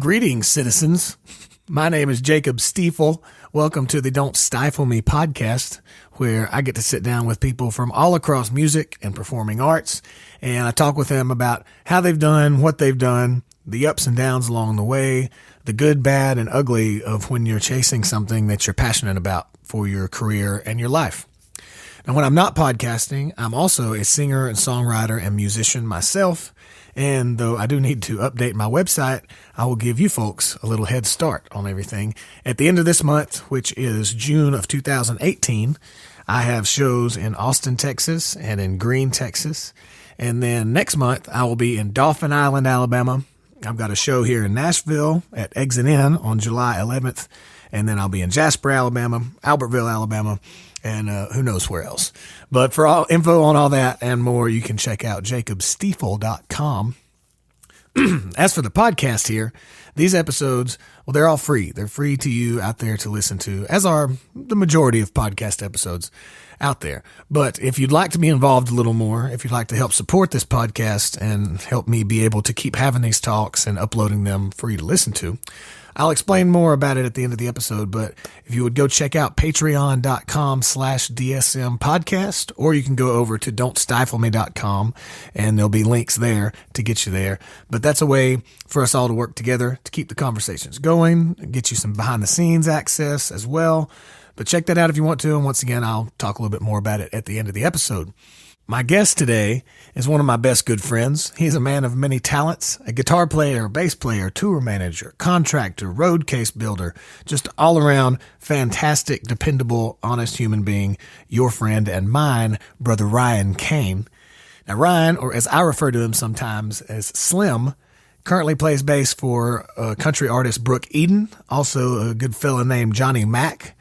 Greetings, citizens. My name is Jacob Stiefel. Welcome to the Don't Stifle Me podcast, where I get to sit down with people from all across music and performing arts, and I talk with them about how they've done, what they've done, the ups and downs along the way, the good, bad, and ugly of when you're chasing something that you're passionate about for your career and your life. Now, when I'm not podcasting, I'm also a singer and songwriter and musician myself. And though I do need to update my website, I will give you folks a little head start on everything. At the end of this month, which is June of 2018, I have shows in Austin, Texas and in Greene, Texas. And then next month, I will be in Dauphin Island, Alabama. I've got a show here in Nashville at Exit Inn on July 11th. And then I'll be in Jasper, Alabama, Albertville, Alabama, and who knows where else. But for all info on all that and more, you can check out jacobstiefel.com. As for the podcast here, these episodes, well, they're all free. They're free to you out there to listen to, as are the majority of podcast episodes out there. But if you'd like to be involved a little more, if you'd like to help support this podcast and help me be able to keep having these talks and uploading them for you to listen to, I'll explain more about it at the end of the episode, but if you would go check out patreon.com/DSM podcast, or you can go over to don'tstifleme.com and there'll be links there to get you there. But that's a way for us all to work together to keep the conversations going, get you some behind the scenes access as well. But check that out if you want to. And once again, I'll talk a little bit more about it at the end of the episode. My guest today is one of my best good friends. He's a man of many talents, a guitar player, bass player, tour manager, contractor, road case builder, just all around fantastic, dependable, honest human being, your friend and mine, brother Ryan Cain. Now Ryan, or as I refer to him sometimes as Slim, currently plays bass for country artist Brooke, also a good fella named Johnny Mack.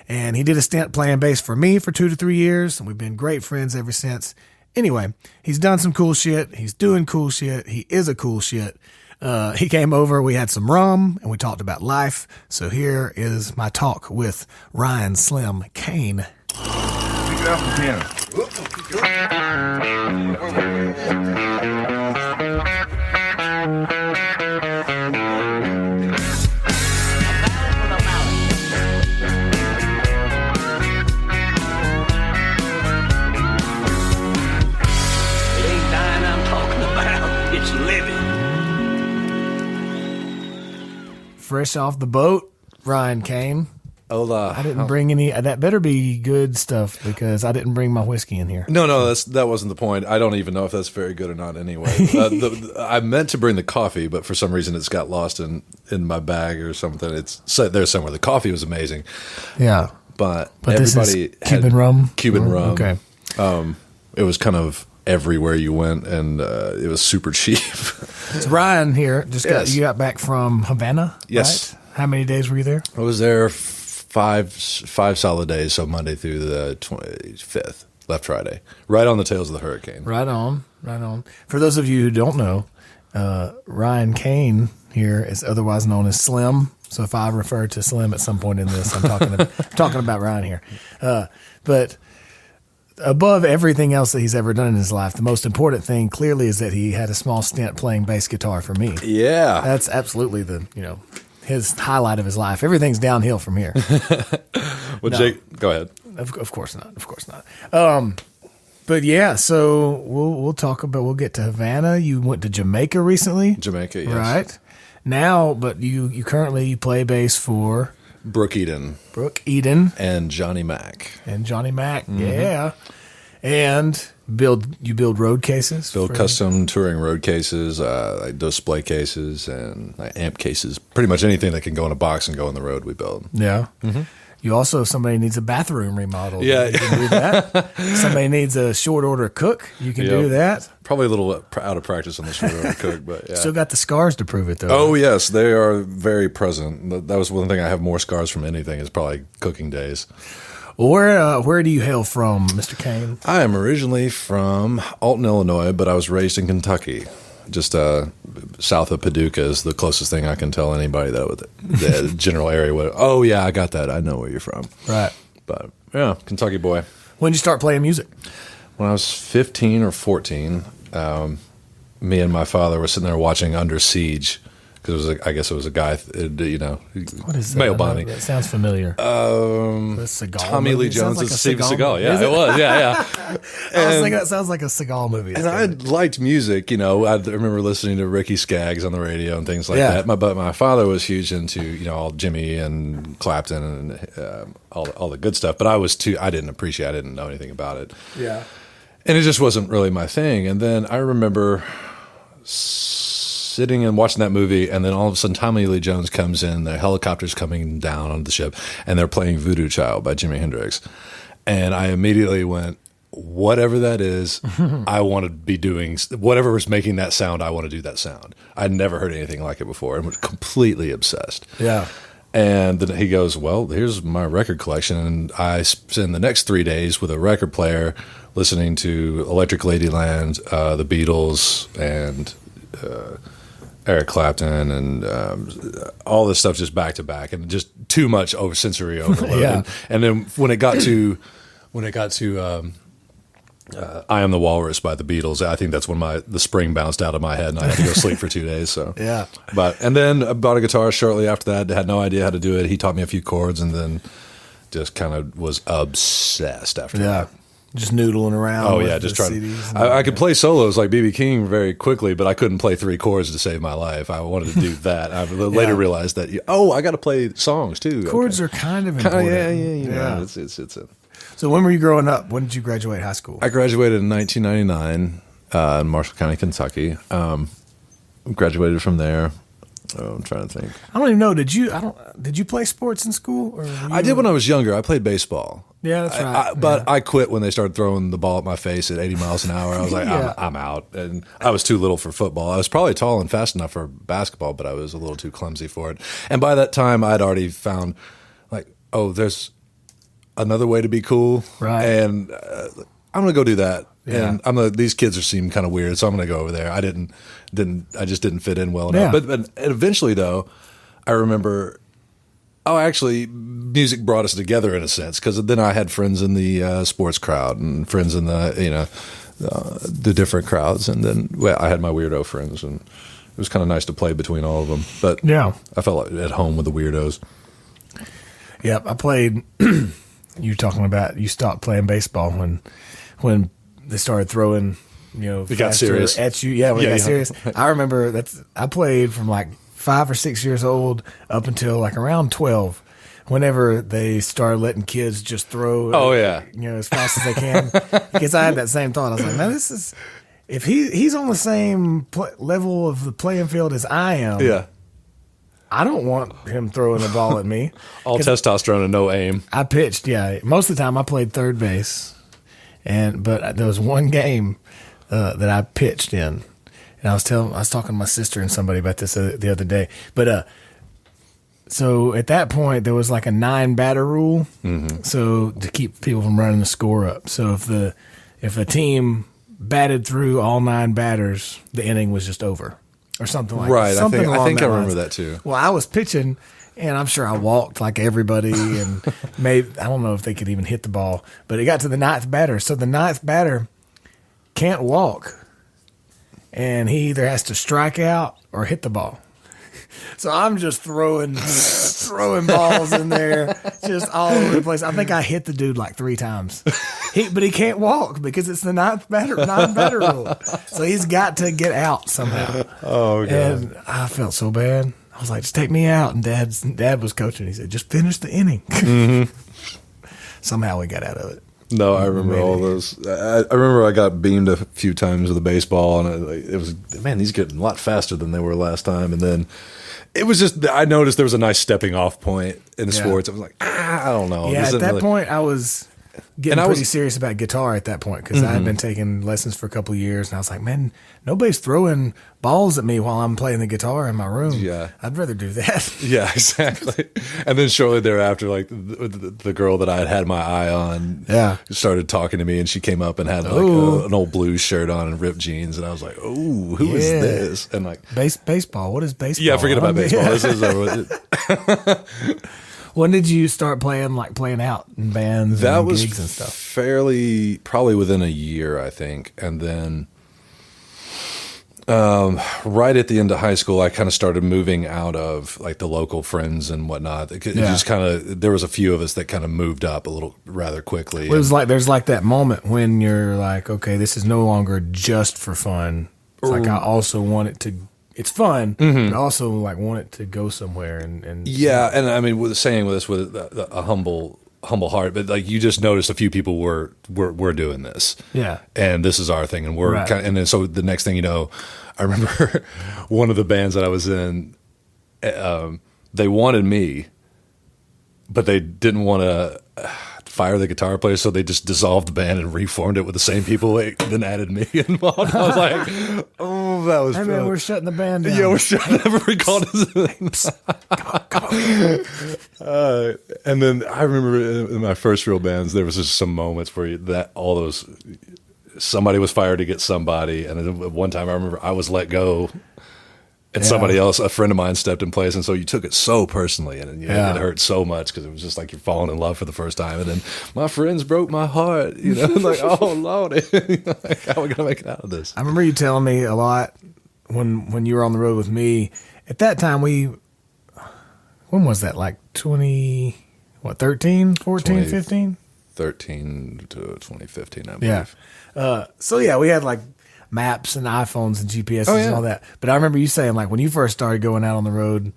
And he did a stint playing bass for me for 2 to 3 years, and we've been great friends ever since. Anyway, he's done some cool shit. He's doing cool shit. He is a cool shit. He came over, we had some rum, and we talked about life. So here is my talk with Ryan Slim Cain. Pick it up from Fresh off the boat, Ryan Cain. Hola. I didn't bring any. That better be good stuff because I didn't bring my whiskey in here. No, that wasn't the point. I don't even know if that's very good or not anyway. I meant to bring the coffee, but for some reason it's got lost in my bag or something. It's there somewhere. The coffee was amazing. Yeah. But this everybody is Cuban rum? Cuban rum. Okay. It was kind of everywhere you went, and it was super cheap. So Ryan here Yes. you got back from Havana. Yes. Right? How many days were you there? I was there five solid days, so Monday through the 25th, left Friday, right on the tails of the hurricane. Right on. For those of you who don't know, Ryan Cain here is otherwise known as Slim. So if I refer to Slim at some point in this, I'm talking about Ryan here. But above everything else that he's ever done in his life, the most important thing clearly is that he had a small stint playing bass guitar for me. Yeah. That's absolutely his highlight of his life. Everything's downhill from here. Well, no. Jake, go ahead. Of course not. But yeah, so we'll get to Havana. You went to Jamaica recently. Jamaica, yes. Right. Now, but you currently play bass for Brooke Eden. And Johnny Mack. Mm-hmm. Yeah. And you build road cases? Build custom touring road cases, like display cases, and like amp cases. Pretty much anything that can go in a box and go on the road, we build. Yeah. Mm-hmm. You also, if somebody needs a bathroom remodeled, you can do that. Somebody needs a short order cook, you can do that. Probably a little out of practice on the short order cook, but yeah. Still got the scars to prove it, though. Oh, yes. They are very present. That was one thing I have more scars from anything is probably cooking days. Where do you hail from, Mr. Cain? I am originally from Alton, Illinois, but I was raised in Kentucky. Just south of Paducah is the closest thing I can tell anybody that with the general area. Oh, yeah, I got that. I know where you're from. Right. But, yeah, Kentucky boy. When did you start playing music? When I was 15 or 14, me and my father were sitting there watching Under Siege because I guess it was a guy, What is that? male bonding. That sounds familiar. Tommy movie? Lee It sounds Jones like is a Steven Seagal Seagal. movie. Yeah, Is it was. Yeah. I was thinking that sounds like a Seagal movie. And I liked music, I remember listening to Ricky Skaggs on the radio and things like Yeah. that. But my father was huge into, all Jimmy and Clapton and all the good stuff. But I didn't know anything about it. Yeah. And it just wasn't really my thing. And then I remember sitting and watching that movie, and then all of a sudden Tommy Lee Jones comes in, the helicopter's coming down on the ship, and they're playing Voodoo Child by Jimi Hendrix. And I immediately went, whatever that is, I want to be doing, whatever was making that sound, I want to do that sound. I'd never heard anything like it before and was completely obsessed. Yeah. And then he goes, well, here's my record collection. And I spend the next 3 days with a record player listening to Electric Ladyland, the Beatles, and Eric Clapton, and all this stuff just back to back, and just too much sensory overload. Yeah. And then when it got to I Am the Walrus by the Beatles, I think that's when the spring bounced out of my head and I had to go sleep for 2 days. So Yeah. and then I bought a guitar shortly after that. Had no idea how to do it. He taught me a few chords, and then just kind of was obsessed after that. Just noodling around. Oh with yeah, just the trying. CDs I could play solos like B.B. King very quickly, but I couldn't play 3 chords to save my life. I wanted to do that. I later realized that I got to play songs too. Chords are kind of important. Yeah. It's a. So when were you growing up? When did you graduate high school? I graduated in 1999 in Marshall County, Kentucky. Graduated from there. I'm trying to think. I don't even know. Did you play sports in school? Or I did when I was younger. I played baseball. Yeah, that's right. But I quit when they started throwing the ball at my face at 80 miles an hour. I was like, I'm out. And I was too little for football. I was probably tall and fast enough for basketball, but I was a little too clumsy for it. And by that time, I'd already found, there's another way to be cool. Right. And I'm going to go do that. Yeah. And these kids seem kind of weird, so I'm going to go over there. I just didn't fit in well enough. Yeah. But eventually, though, I remember, actually, music brought us together in a sense, because then I had friends in the sports crowd and friends in the different crowds, and then I had my weirdo friends, and it was kind of nice to play between all of them. But yeah, I felt at home with the weirdos. Yep, I played. You talking about you stopped playing baseball when they started throwing, it got serious at you. Yeah, when it got serious. I remember I played from 5 or 6 years old up until around 12. Whenever they started letting kids just throw, as fast as they can, because I had that same thought. I was like, man, this is if he's on the same level of the playing field as I am. Yeah. I don't want him throwing the ball at me. All testosterone and no aim. I pitched, yeah. Most of the time I played third base, but there was one game that I pitched in, and I was talking to my sister and somebody about this the other day. But so at that point there was a 9-batter rule, so to keep people from running the score up. So if a team batted through all 9 batters, the inning was just over. Or something like that. Right, I think I remember lines. that too. Well, I was pitching, and I'm sure I walked like everybody, and maybe I don't know if they could even hit the ball, but it got to the 9th batter. So the 9th batter can't walk, and he either has to strike out or hit the ball. So I'm just throwing balls in there, just all over the place. I think I hit the dude 3 times. But he can't walk because it's the 9th batter rule. So he's got to get out somehow. Oh, God. And I felt so bad. I was like, just take me out. And Dad was coaching. He said, just finish the inning. Mm-hmm. Somehow we got out of it. No, I remember all those. I remember I got beamed a few times with a baseball, and it was, man, these getting a lot faster than they were last time. And then it was just, I noticed there was a nice stepping off point in sports. I was like, I don't know. Yeah, at that point, I was getting pretty serious about guitar at that point, because I had been taking lessons for a couple of years, and I was like, man, nobody's throwing balls at me while I'm playing the guitar in my room. Yeah. I'd rather do that. Yeah, exactly. And then shortly thereafter, the girl that I had my eye on started talking to me, and she came up and had an old blues shirt on and ripped jeans, and I was like, oh, who is this? And baseball. What is baseball? Yeah, forget about baseball. This is When did you start playing out in bands and gigs and stuff? Fairly, probably within a year, I think. And then Right at the end of high school, I kind of started moving out of like the local friends and whatnot. It just kind of, there was a few of us that kind of moved up a little rather quickly. It was like, there's like that moment when you're like, okay, this is no longer just for fun. It's like, I also want it to, it's fun, but also like want it to go somewhere. And yeah. And I mean, with saying this with a humble heart, but like you just noticed a few people were doing this, and this is our thing, and we're kind of, and then so the next thing you know, I remember one of the bands that I was in, they wanted me, but they didn't want to fire the guitar player, so they just dissolved the band and reformed it with the same people, then added me involved. I was like, oh, that was. Hey man, we're shutting the band down. Yeah, we're shutting. We called it. Come on. And then I remember in my first real bands, there was just some moments where somebody was fired to get somebody, and then one time I remember I was let go. And somebody else, a friend of mine, stepped in place, and so you took it so personally, and it hurt so much because it was just like you're falling in love for the first time, and then my friends broke my heart, like, oh Lord, like, how are we gonna make it out of this? I remember you telling me a lot when you were on the road with me. At that time, when was that? Like 13, 14, 15? 13 to 2015, I believe. Yeah. So yeah, we had like maps and iPhones and GPSs and all that. But I remember you saying like when you first started going out on the road,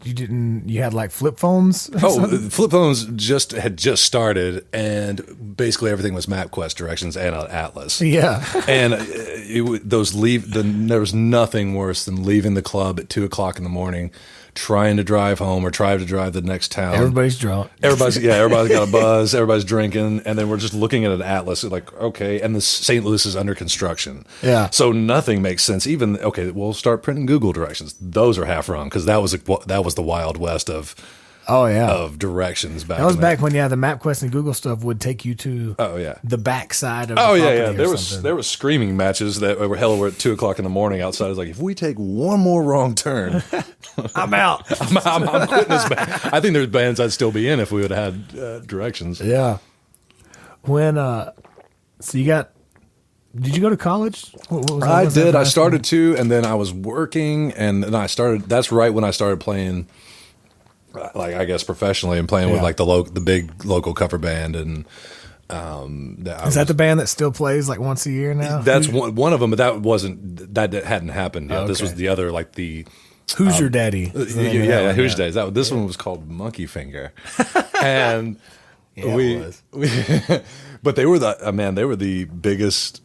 you had like flip phones? Flip phones had just started, and basically everything was MapQuest directions and an atlas. Yeah. And there was nothing worse than leaving the club at 2:00 in the morning, trying to drive home or trying to drive to the next town. Everybody's drunk. Everybody's got a buzz. Everybody's drinking, and then we're just looking at an atlas. Like, okay, and the St. Louis is under construction. Yeah. So nothing makes sense. Even we'll start printing Google directions. Those are half wrong because that was the Wild West of. Of directions back. That was then. back when the MapQuest and Google stuff would take you to the back side of the property. There was screaming matches that were at 2:00 in the morning outside. I was like, if we take one more wrong turn, I'm out. I'm quitting this band. I think there's bands I'd still be in if we would have had directions. Yeah. When did you go to college? What was I did. I started to, and then I was working, and then I started. That's right when I started playing. Like I guess professionally and playing with like the big local cover band, and is that the band that still plays like once a year now? That's one of them, but that hadn't happened yet. This was the other, like the Who's Your Daddy? Who's Your Daddy? This one was called Monkey Finger, and but they were the biggest.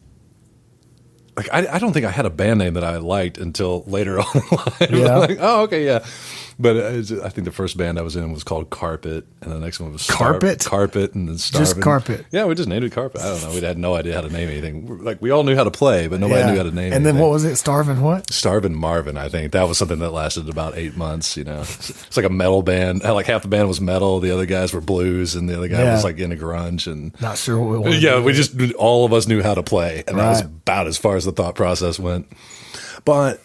Like I don't think I had a band name that I liked until later on in life. Yeah. Like, oh, okay, yeah. But I think the first band I was in was called Carpet, and the next one was Carpet, and then Starvin'. Just Carpet. Yeah, we just named it Carpet. I don't know. We had no idea how to name anything. Like we all knew how to play, but nobody knew how to name. And then what was it? Starvin' what? Starvin' Marvin. I think that was something that lasted about 8 months. It's like a metal band. Like half the band was metal, the other guys were blues, and the other guy was like into grunge. And not sure what we wanted. Yeah, we just all of us knew how to play, and that was about as far as the thought process went. But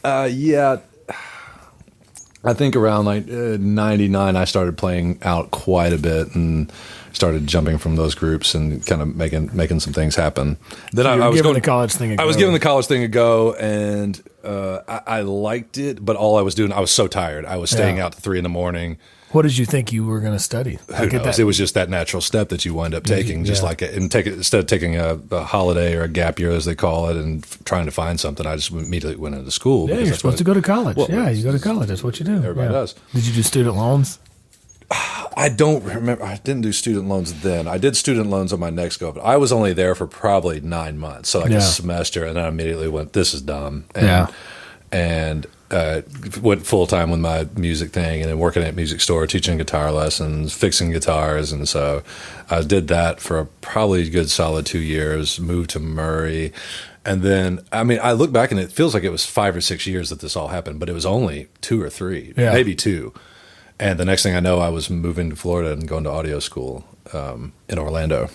I think around like 99, I started playing out quite a bit and started jumping from those groups and kind of making some things happen. Then I was giving the college thing a go. I was giving the college thing a go, and I liked it, but all I was doing, I was so tired. I was staying out to 3 a.m. What did you think you were going to study? Who knows? It was just that natural step that you wind up taking, instead of taking a holiday or a gap year, as they call it, and trying to find something. I just immediately went into school. Yeah, you're supposed to go to college. You go to college. That's what you do. Everybody does. Did you do student loans? I don't remember. I didn't do student loans then. I did student loans on my next go, but I was only there for probably 9 months, so like a semester, and then I immediately went, "This is dumb." And went full time with my music thing, and then working at a music store, teaching guitar lessons, fixing guitars, and so I did that for probably a good solid 2 years. Moved to Murray, and then I look back and it feels like it was 5 or 6 years that this all happened, but it was only 2 or 3, maybe 2. And the next thing I know, I was moving to Florida and going to audio school in Orlando.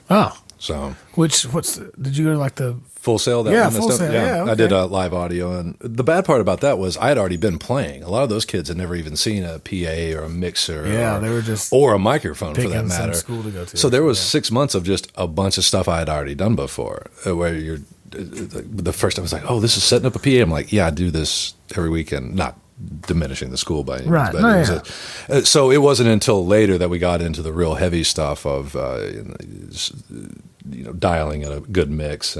Oh. So, did you go to like the Full Sail? Full Sail. Yeah, okay. I did live audio, and the bad part about that was I had already been playing. A lot of those kids had never even seen a PA or a mixer, they were just or a microphone for that matter. School to go to. So there was 6 months of just a bunch of stuff I had already done before, where the first time I was like, oh, this is setting up a PA. I'm like, yeah, I do this every weekend. Not diminishing the school by any means. Right. But No, it was so it wasn't until later that we got into the real heavy stuff of, dialing in a good mix.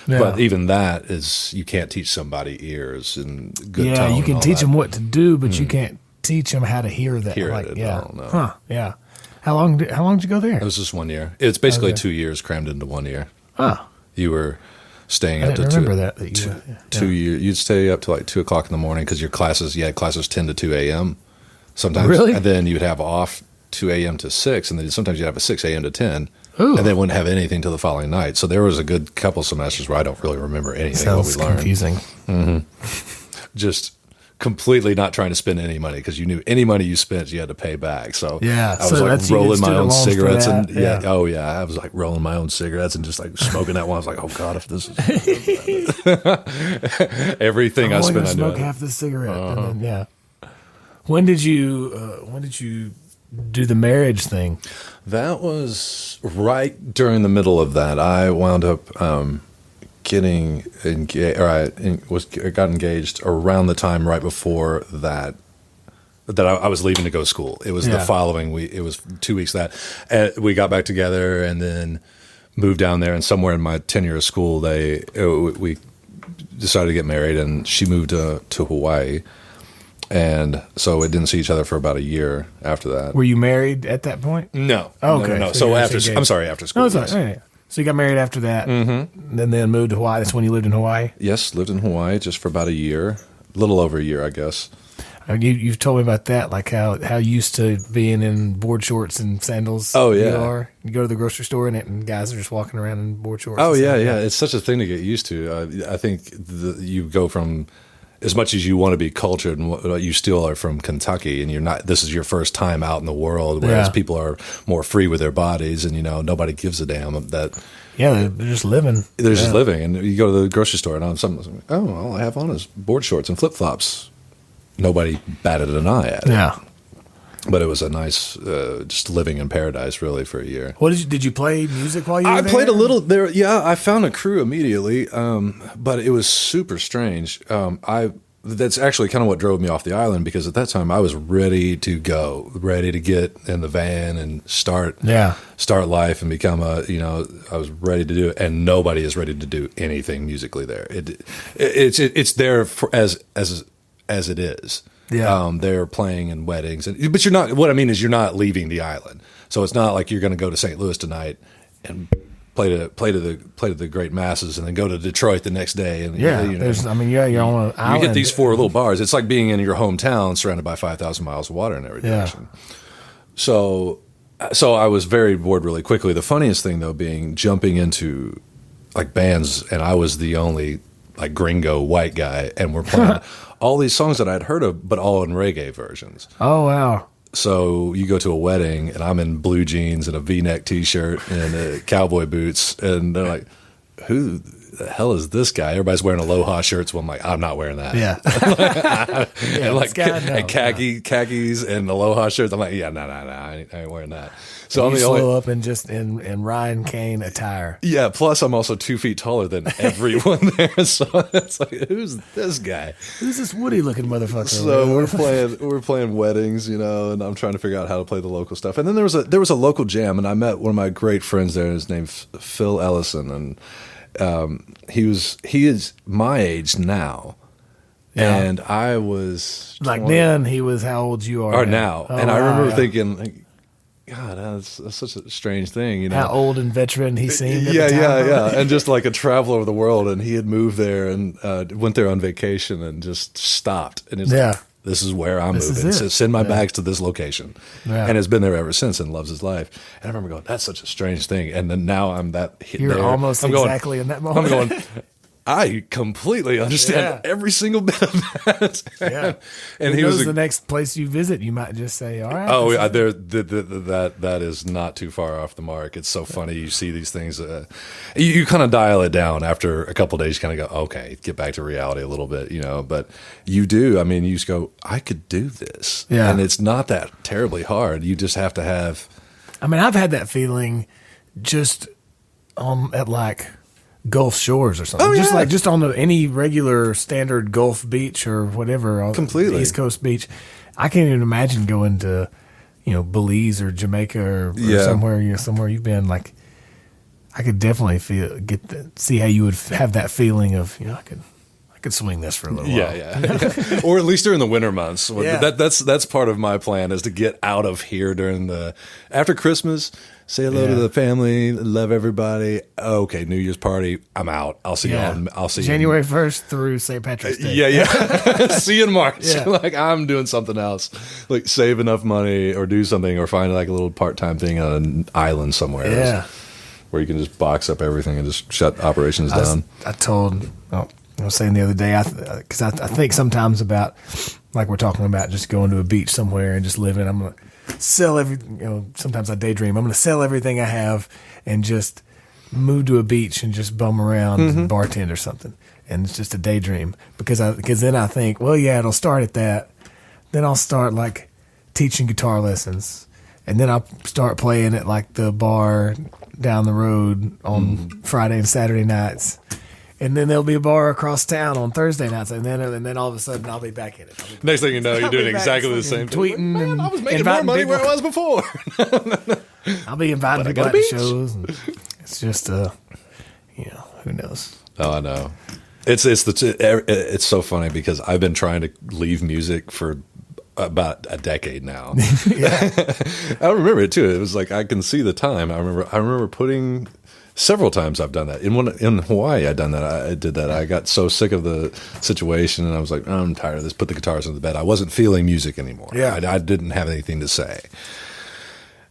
But even that is, you can't teach somebody ears and good tone. Yeah, you and can all teach that. them what to do, but you can't teach them how to hear that. Hear like, it at yeah. all, no. Huh, yeah. How long did you go there? It was just 1 year. It's basically Okay. 2 years crammed into 1 year. Oh, You were staying I up to didn't remember that you two, went, yeah. 2 years. You'd stay up to like 2 o'clock in the morning because you had classes 10 to 2 a.m. sometimes. Really? And then you'd have off 2 a.m. to 6, and then sometimes you'd have a 6 a.m. to 10. Ooh. And then wouldn't have anything till the following night. So there was a good couple semesters where I don't really remember anything of what sounds we learned. confusing. Just completely not trying to spend any money because you knew any money you spent, you had to pay back. So Yeah, I was so like that's- you did rolling my student own loans for cigarettes that? and Yeah. oh yeah, I was like rolling my own cigarettes and just like smoking that one. I was like, oh god, if this is everything I I'm only spent gonna on smoke doing. half this cigarette. And then, yeah. When did you do the marriage thing? That was right during the middle of that. I wound up getting engaged, or I got engaged around the time right before that. That I was leaving to go to school. It was the following week. It was 2 weeks that we got back together and then moved down there. And somewhere in my tenure of school, we decided to get married, and she moved to Hawaii. And so we didn't see each other for about a year after that. Were you married at that point? No. Oh, okay. No. So you So were after, engaged. I'm sorry, after school. No, it's all yes. right. Yeah. So you got married after that, and then moved to Hawaii. That's when you lived in Hawaii. Yes, lived in Hawaii just for about a year, a little over a year, I guess. You've told me about that, like how used to being in board shorts and sandals. Oh, yeah. you are. You go to the grocery store and guys are just walking around in board shorts. Oh and yeah, stuff. yeah. It's such a thing to get used to. I think you go from, as much as you want to be cultured, and you still are from Kentucky, and you're not. This is your first time out in the world, whereas Yeah. people are more free with their bodies, and nobody gives a damn that Yeah, they're just living. they're just living. And you go to the grocery store, and all I have on is board shorts and flip flops. Nobody batted an eye at it. Yeah. But it was a nice, just living in paradise, really, for a year. What did you play music while you were I there? played a little there. Yeah, I found a crew immediately, but it was super strange. That's actually kind of what drove me off the island, because at that time I was ready to go, ready to get in the van and start life and become I was ready to do it, and nobody is ready to do anything musically there. It's there as it is. Yeah. They're playing in weddings, but you're not. What I mean is, you're not leaving the island, so it's not like you're going to go to St. Louis tonight and play to the great masses, and then go to Detroit the next day. And Yeah, you're on an island. you hit these 4 little bars. It's like being in your hometown, surrounded by 5,000 miles of water in every direction. So I was very bored really quickly. The funniest thing, though, being jumping into like bands, and I was the only like gringo white guy, and we're playing all these songs that I'd heard of, but all in reggae versions. Oh, wow. So you go to a wedding, and I'm in blue jeans and a V-neck T-shirt and cowboy boots, and they're like, "Who the hell is this guy?" Everybody's wearing aloha shirts. Well, I'm like, I'm not wearing that. Yeah. And like this guy, no, khakis and aloha shirts. I'm like, yeah, no, I ain't wearing that. So I'm you the only. slow up in just in Ryan Cain attire. Yeah. Plus, I'm also 2 feet taller than everyone there. So it's like, who's this guy? Who's this Woody looking motherfucker? So we're playing weddings, and I'm trying to figure out how to play the local stuff. And then there was a local jam, and I met one of my great friends there. His name's Phil Ellison, and he is my age now, and I was Like 20 then he was how old you are now. Oh, and I wow, remember yeah. thinking, like, God, that's such a strange thing, how old and veteran he seemed. At Yeah, the time, yeah, and just like a traveler of the world, and he had moved there and went there on vacation and just stopped, and it's like, this is where I'm This is moving. it. So send my bags to this location, Yeah. and has been there ever since and loves his life. And I remember going, that's such a strange thing. And then now I'm You're there. almost I'm going, exactly in that moment. I'm going, I completely understand every single bit of that. Yeah. And Who he knows was the next place you visit, you might just say, all right. Oh, this yeah, is- that is not too far off the mark. It's so funny. You see these things. You kind of dial it down after a couple of days. You kind of go, okay, get back to reality a little bit, But you do. I mean, you just go, I could do this. Yeah. And it's not that terribly hard. You just have to have. I mean, I've had that feeling just at like Gulf Shores or something. Oh, yeah. Just on any regular standard Gulf beach or whatever. On Completely. the East Coast beach. I can't even imagine going to, Belize or Jamaica or somewhere you've been. Like, I could definitely see how you would have that feeling of, I could swing this for a little while. Yeah. Or at least during the winter months. Yeah. That's part of my plan, is to get out of here after Christmas. Say hello to the family, love everybody. Okay, New Year's party, I'm out. I'll see you on. I'll see January 1st through St. Patrick's Day. Yeah. See you in March. Yeah. Like, I'm doing something else, like save enough money or do something, or find like a little part-time thing on an island somewhere. Yeah. Where you can just box up everything and just shut operations down. I was saying the other day, because I think sometimes about, like we're talking about, just going to a beach somewhere and just living. I'm going to sell sometimes I daydream. I'm going to sell everything I have and just move to a beach and just bum around and bartend or something. And it's just a daydream because then I think, well, yeah, it'll start at that. Then I'll start like teaching guitar lessons. And then I'll start playing at like the bar down the road on Friday and Saturday nights. And then there'll be a bar across town on Thursday nights, and then all of a sudden I'll be back in it. Next thing you know, you're doing exactly the same thing. Tweeting, Man, and I was making more money where I was before. I'll be inviting people out to shows. And it's just, who knows? Oh, I know. It's so funny because I've been trying to leave music for about a decade now. I remember it too. It was like I can see the time. I remember putting. Several times I've done that. In Hawaii, I did that. I got so sick of the situation, and I was like, I'm tired of this. Put the guitars on the bed. I wasn't feeling music anymore. Yeah. I didn't have anything to say.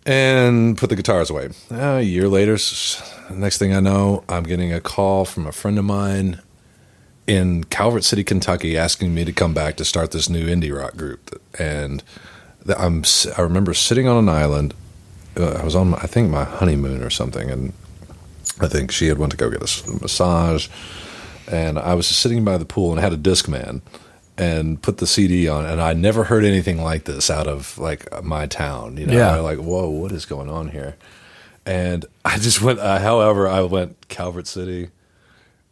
And put the guitars away. A year later, next thing I know, I'm getting a call from a friend of mine in Calvert City, Kentucky, asking me to come back to start this new indie rock group. And I remember sitting on an island. I was on, I think, my honeymoon or something, and I think she had went to go get a massage, and I was just sitting by the pool and I had a Discman and put the CD on, and I never heard anything like this out of like my town. Yeah. I'm like, whoa, what is going on here? And I just went. However, I went Calvert City,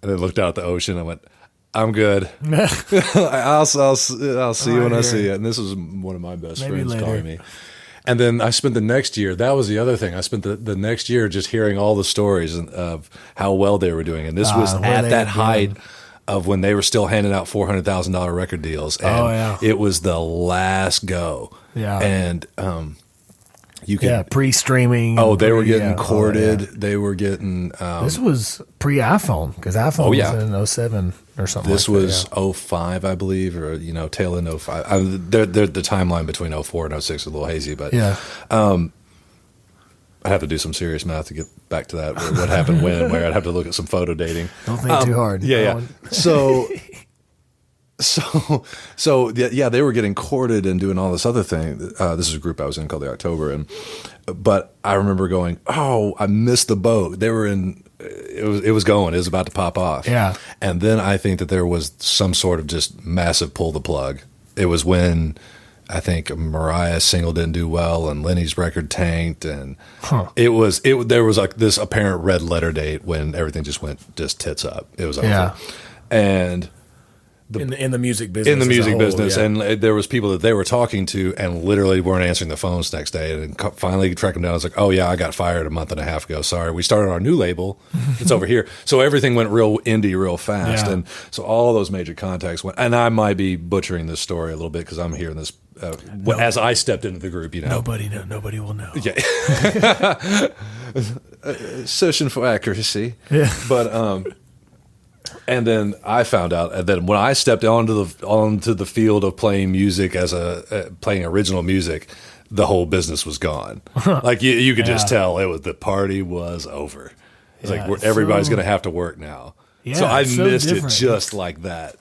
and then looked out at the ocean. I went, I'm good. I'll see you when I see you. And this was one of my best friends calling me. And then I spent the next year, that was the other thing. I spent the next year just hearing all the stories of how well they were doing. And this was at that height of when they were still handing out $400,000 record deals. And it was the last go. Yeah. And pre-streaming. Oh, they were getting courted. They were getting... this was pre-iPhone, because iPhone was in 07 or something. This was 05, I believe, or tail end 05. The timeline between 04 and 06 is a little hazy, but I have to do some serious math to get back to that. What happened when and where? I'd have to look at some photo dating. Don't think too hard. Yeah. So they were getting courted and doing all this other thing. This is a group I was in called the October, but I remember going, oh, I missed the boat. They were in. It was going. It was about to pop off. Yeah. And then I think that there was some sort of just massive pull the plug. It was when I think Mariah's single didn't do well and Lenny's record tanked, and there was like this apparent red letter date when everything just went tits up. It was over. Yeah. And in the music business. In the music business. And there was people that they were talking to and literally weren't answering the phones the next day. And finally tracked them down. I was like, oh, yeah, I got fired a month and a half ago. Sorry. We started our new label. It's over here. So everything went real indie real fast. Yeah. And so all those major contacts went. And I might be butchering this story a little bit because I'm hearing this as I stepped into the group. Nobody will know. Yeah. Searching for accuracy. Yeah. But... And then I found out, and then when I stepped onto the field of playing music playing original music, the whole business was gone. Like you could just tell the party was over. It's like everybody's going to have to work now. Yeah, so I missed it just like that.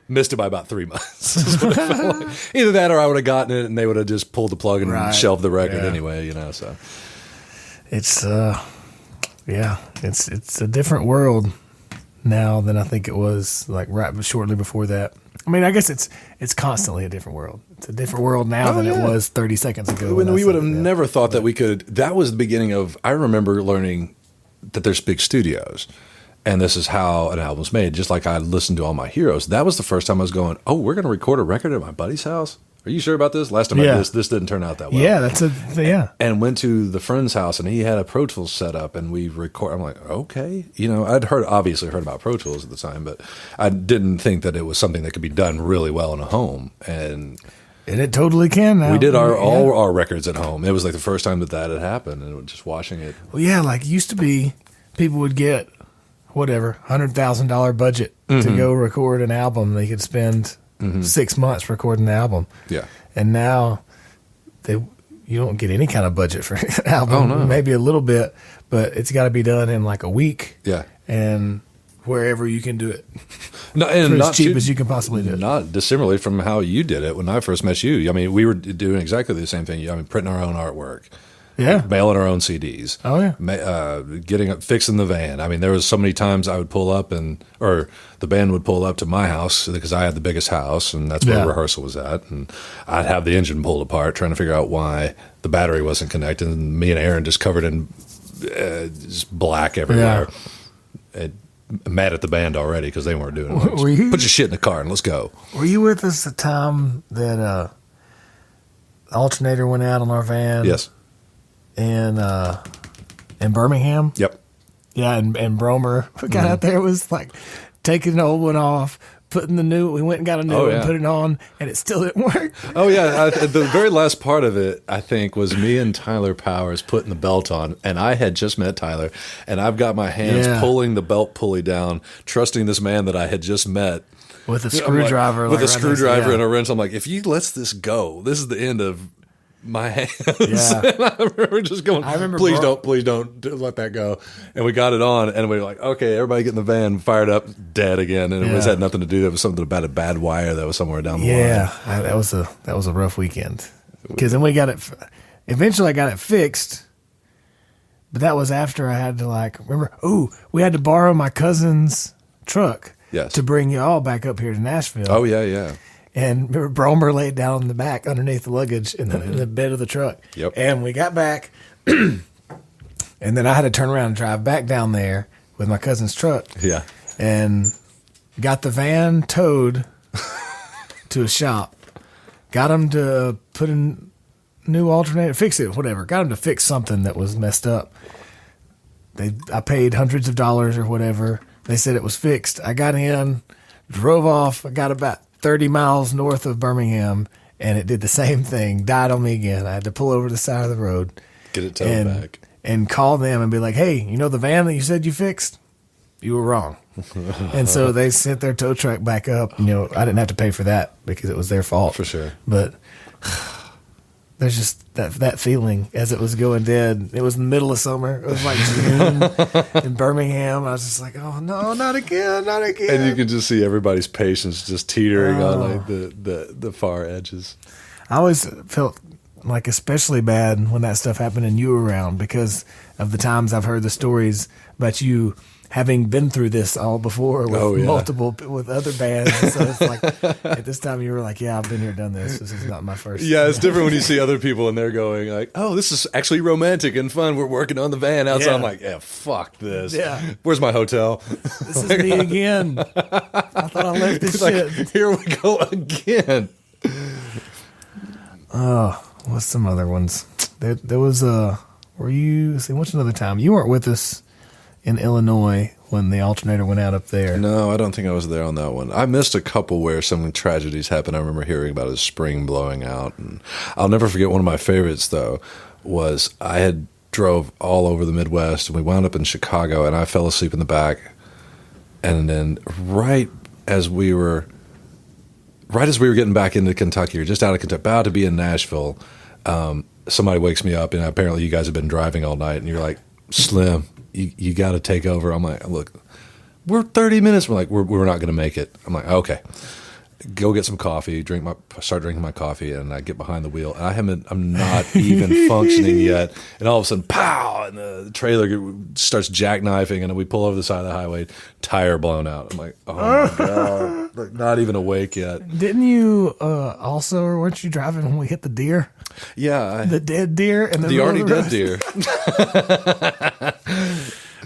Missed it by about 3 months. Is what it felt like. Either that, or I would have gotten it, and they would have just pulled the plug and shelved the record anyway. So it's it's a different world now than I think it was like shortly before that. I mean, I guess it's constantly a different world. It's a different world now than it was 30 seconds ago. When we would have never thought that we could. That was the beginning of. I remember learning that there's big studios, and this is how an album's made. Just like I listened to all my heroes. That was the first time I was going, oh, we're going to record a record at my buddy's house? Are you sure about this? Last time I did this didn't turn out that well. Yeah, And went to the friend's house, and he had a Pro Tools set up, and we record. I'm like, okay. I'd obviously heard about Pro Tools at the time, but I didn't think that it was something that could be done really well in a home. And it totally can now. We did all our records at home. It was like the first time that had happened, and just watching it. Well, yeah, like it used to be, people would get whatever $100,000 budget to go record an album. They could spend 6 months recording the album. Yeah. And now you don't get any kind of budget for an album. Oh, no. Maybe a little bit, but it's got to be done in like a week. Yeah. And wherever you can do it. No, and for as cheap as you can possibly do it. Not dissimilarly from how you did it when I first met you. I mean, we were doing exactly the same thing. I mean, printing our own artwork. Yeah. Mailing our own CDs. Oh, yeah. Fixing the van. I mean, there was so many times I would pull up or the band would pull up to my house because I had the biggest house, and that's where rehearsal was at. And I'd have the engine pulled apart trying to figure out why the battery wasn't connected. And me and Aaron just covered in just black everywhere. Yeah. Mad at the band already because they weren't doing it. Put your shit in the car and let's go. Were you with us the time that the alternator went out on our van? Yes. In Birmingham? Yep. Yeah, and Bromer got out there, was like taking the old one off, putting the new, we went and got a new one, put it on, and it still didn't work. Oh, yeah. The very last part of it, I think, was me and Tyler Powers putting the belt on, and I had just met Tyler, and I've got my hands pulling the belt pulley down, trusting this man that I had just met. With a screwdriver. With a screwdriver and a wrench. I'm like, if you let this go, this is the end of my hands. Yeah. I remember just going, please don't let that go. And we got it on, and we were like, okay, everybody get in the van, fired up, dead again. And it had nothing to do. There was something about a bad wire that was somewhere down the line. Yeah, that was a rough weekend. Because then we got it, eventually I got it fixed, but that was after I had to we had to borrow my cousin's truck to bring you all back up here to Nashville. Oh, yeah. And Bromer laid down in the back underneath the luggage in the bed of the truck. Yep. And we got back, and then I had to turn around and drive back down there with my cousin's truck. Yeah. And got the van towed to a shop. Got him to put in new alternator, fix it, whatever. Got him to fix something that was messed up. I paid hundreds of dollars or whatever. They said it was fixed. I got in, drove off. I got about 30 miles north of Birmingham, and it did the same thing. Died on me again. I had to pull over to the side of the road. Get it towed back. And call them and be like, hey, the van that you said you fixed? You were wrong. And so they sent their tow truck back up. I didn't have to pay for that because it was their fault. For sure. But there's just that feeling as it was going dead. It was in the middle of summer. It was like June in Birmingham. I was just like, oh, no, not again. And you can just see everybody's patience just teetering on like the far edges. I always felt like especially bad when that stuff happened and you were around because of the times I've heard the stories about you having been through this all before with other bands. And so it's like at this time you were like, yeah, I've been here, done this. This is not my first. Yeah, it's different when you see other people and they're going like, oh, this is actually romantic and fun. We're working on the van outside. Yeah. I'm like, yeah, fuck this. Yeah. Where's my hotel? This is me again. I thought I left this shit. Here we go again. Oh, what's some other ones? There was what's another time? You weren't with us in Illinois when the alternator went out up there. No, I don't think I was there on that one. I missed a couple where some tragedies happened. I remember hearing about a spring blowing out. And I'll never forget one of my favorites, though, was I had drove all over the Midwest, and we wound up in Chicago, and I fell asleep in the back. And then right as we were getting back into Kentucky, or just out of Kentucky, about to be in Nashville, somebody wakes me up, and apparently you guys have been driving all night, and you're like, Slim, you got to take over. I'm like, look, we're 30 minutes. We're like, we're not going to make it. I'm like, okay, go get some coffee, start drinking my coffee, and I get behind the wheel. And I'm not even functioning yet. And all of a sudden, pow, and the trailer starts jackknifing, and we pull over the side of the highway, tire blown out. I'm like, oh my God, like not even awake yet. Didn't you also, or weren't you driving when we hit the deer? Yeah. The dead deer and the already dead deer.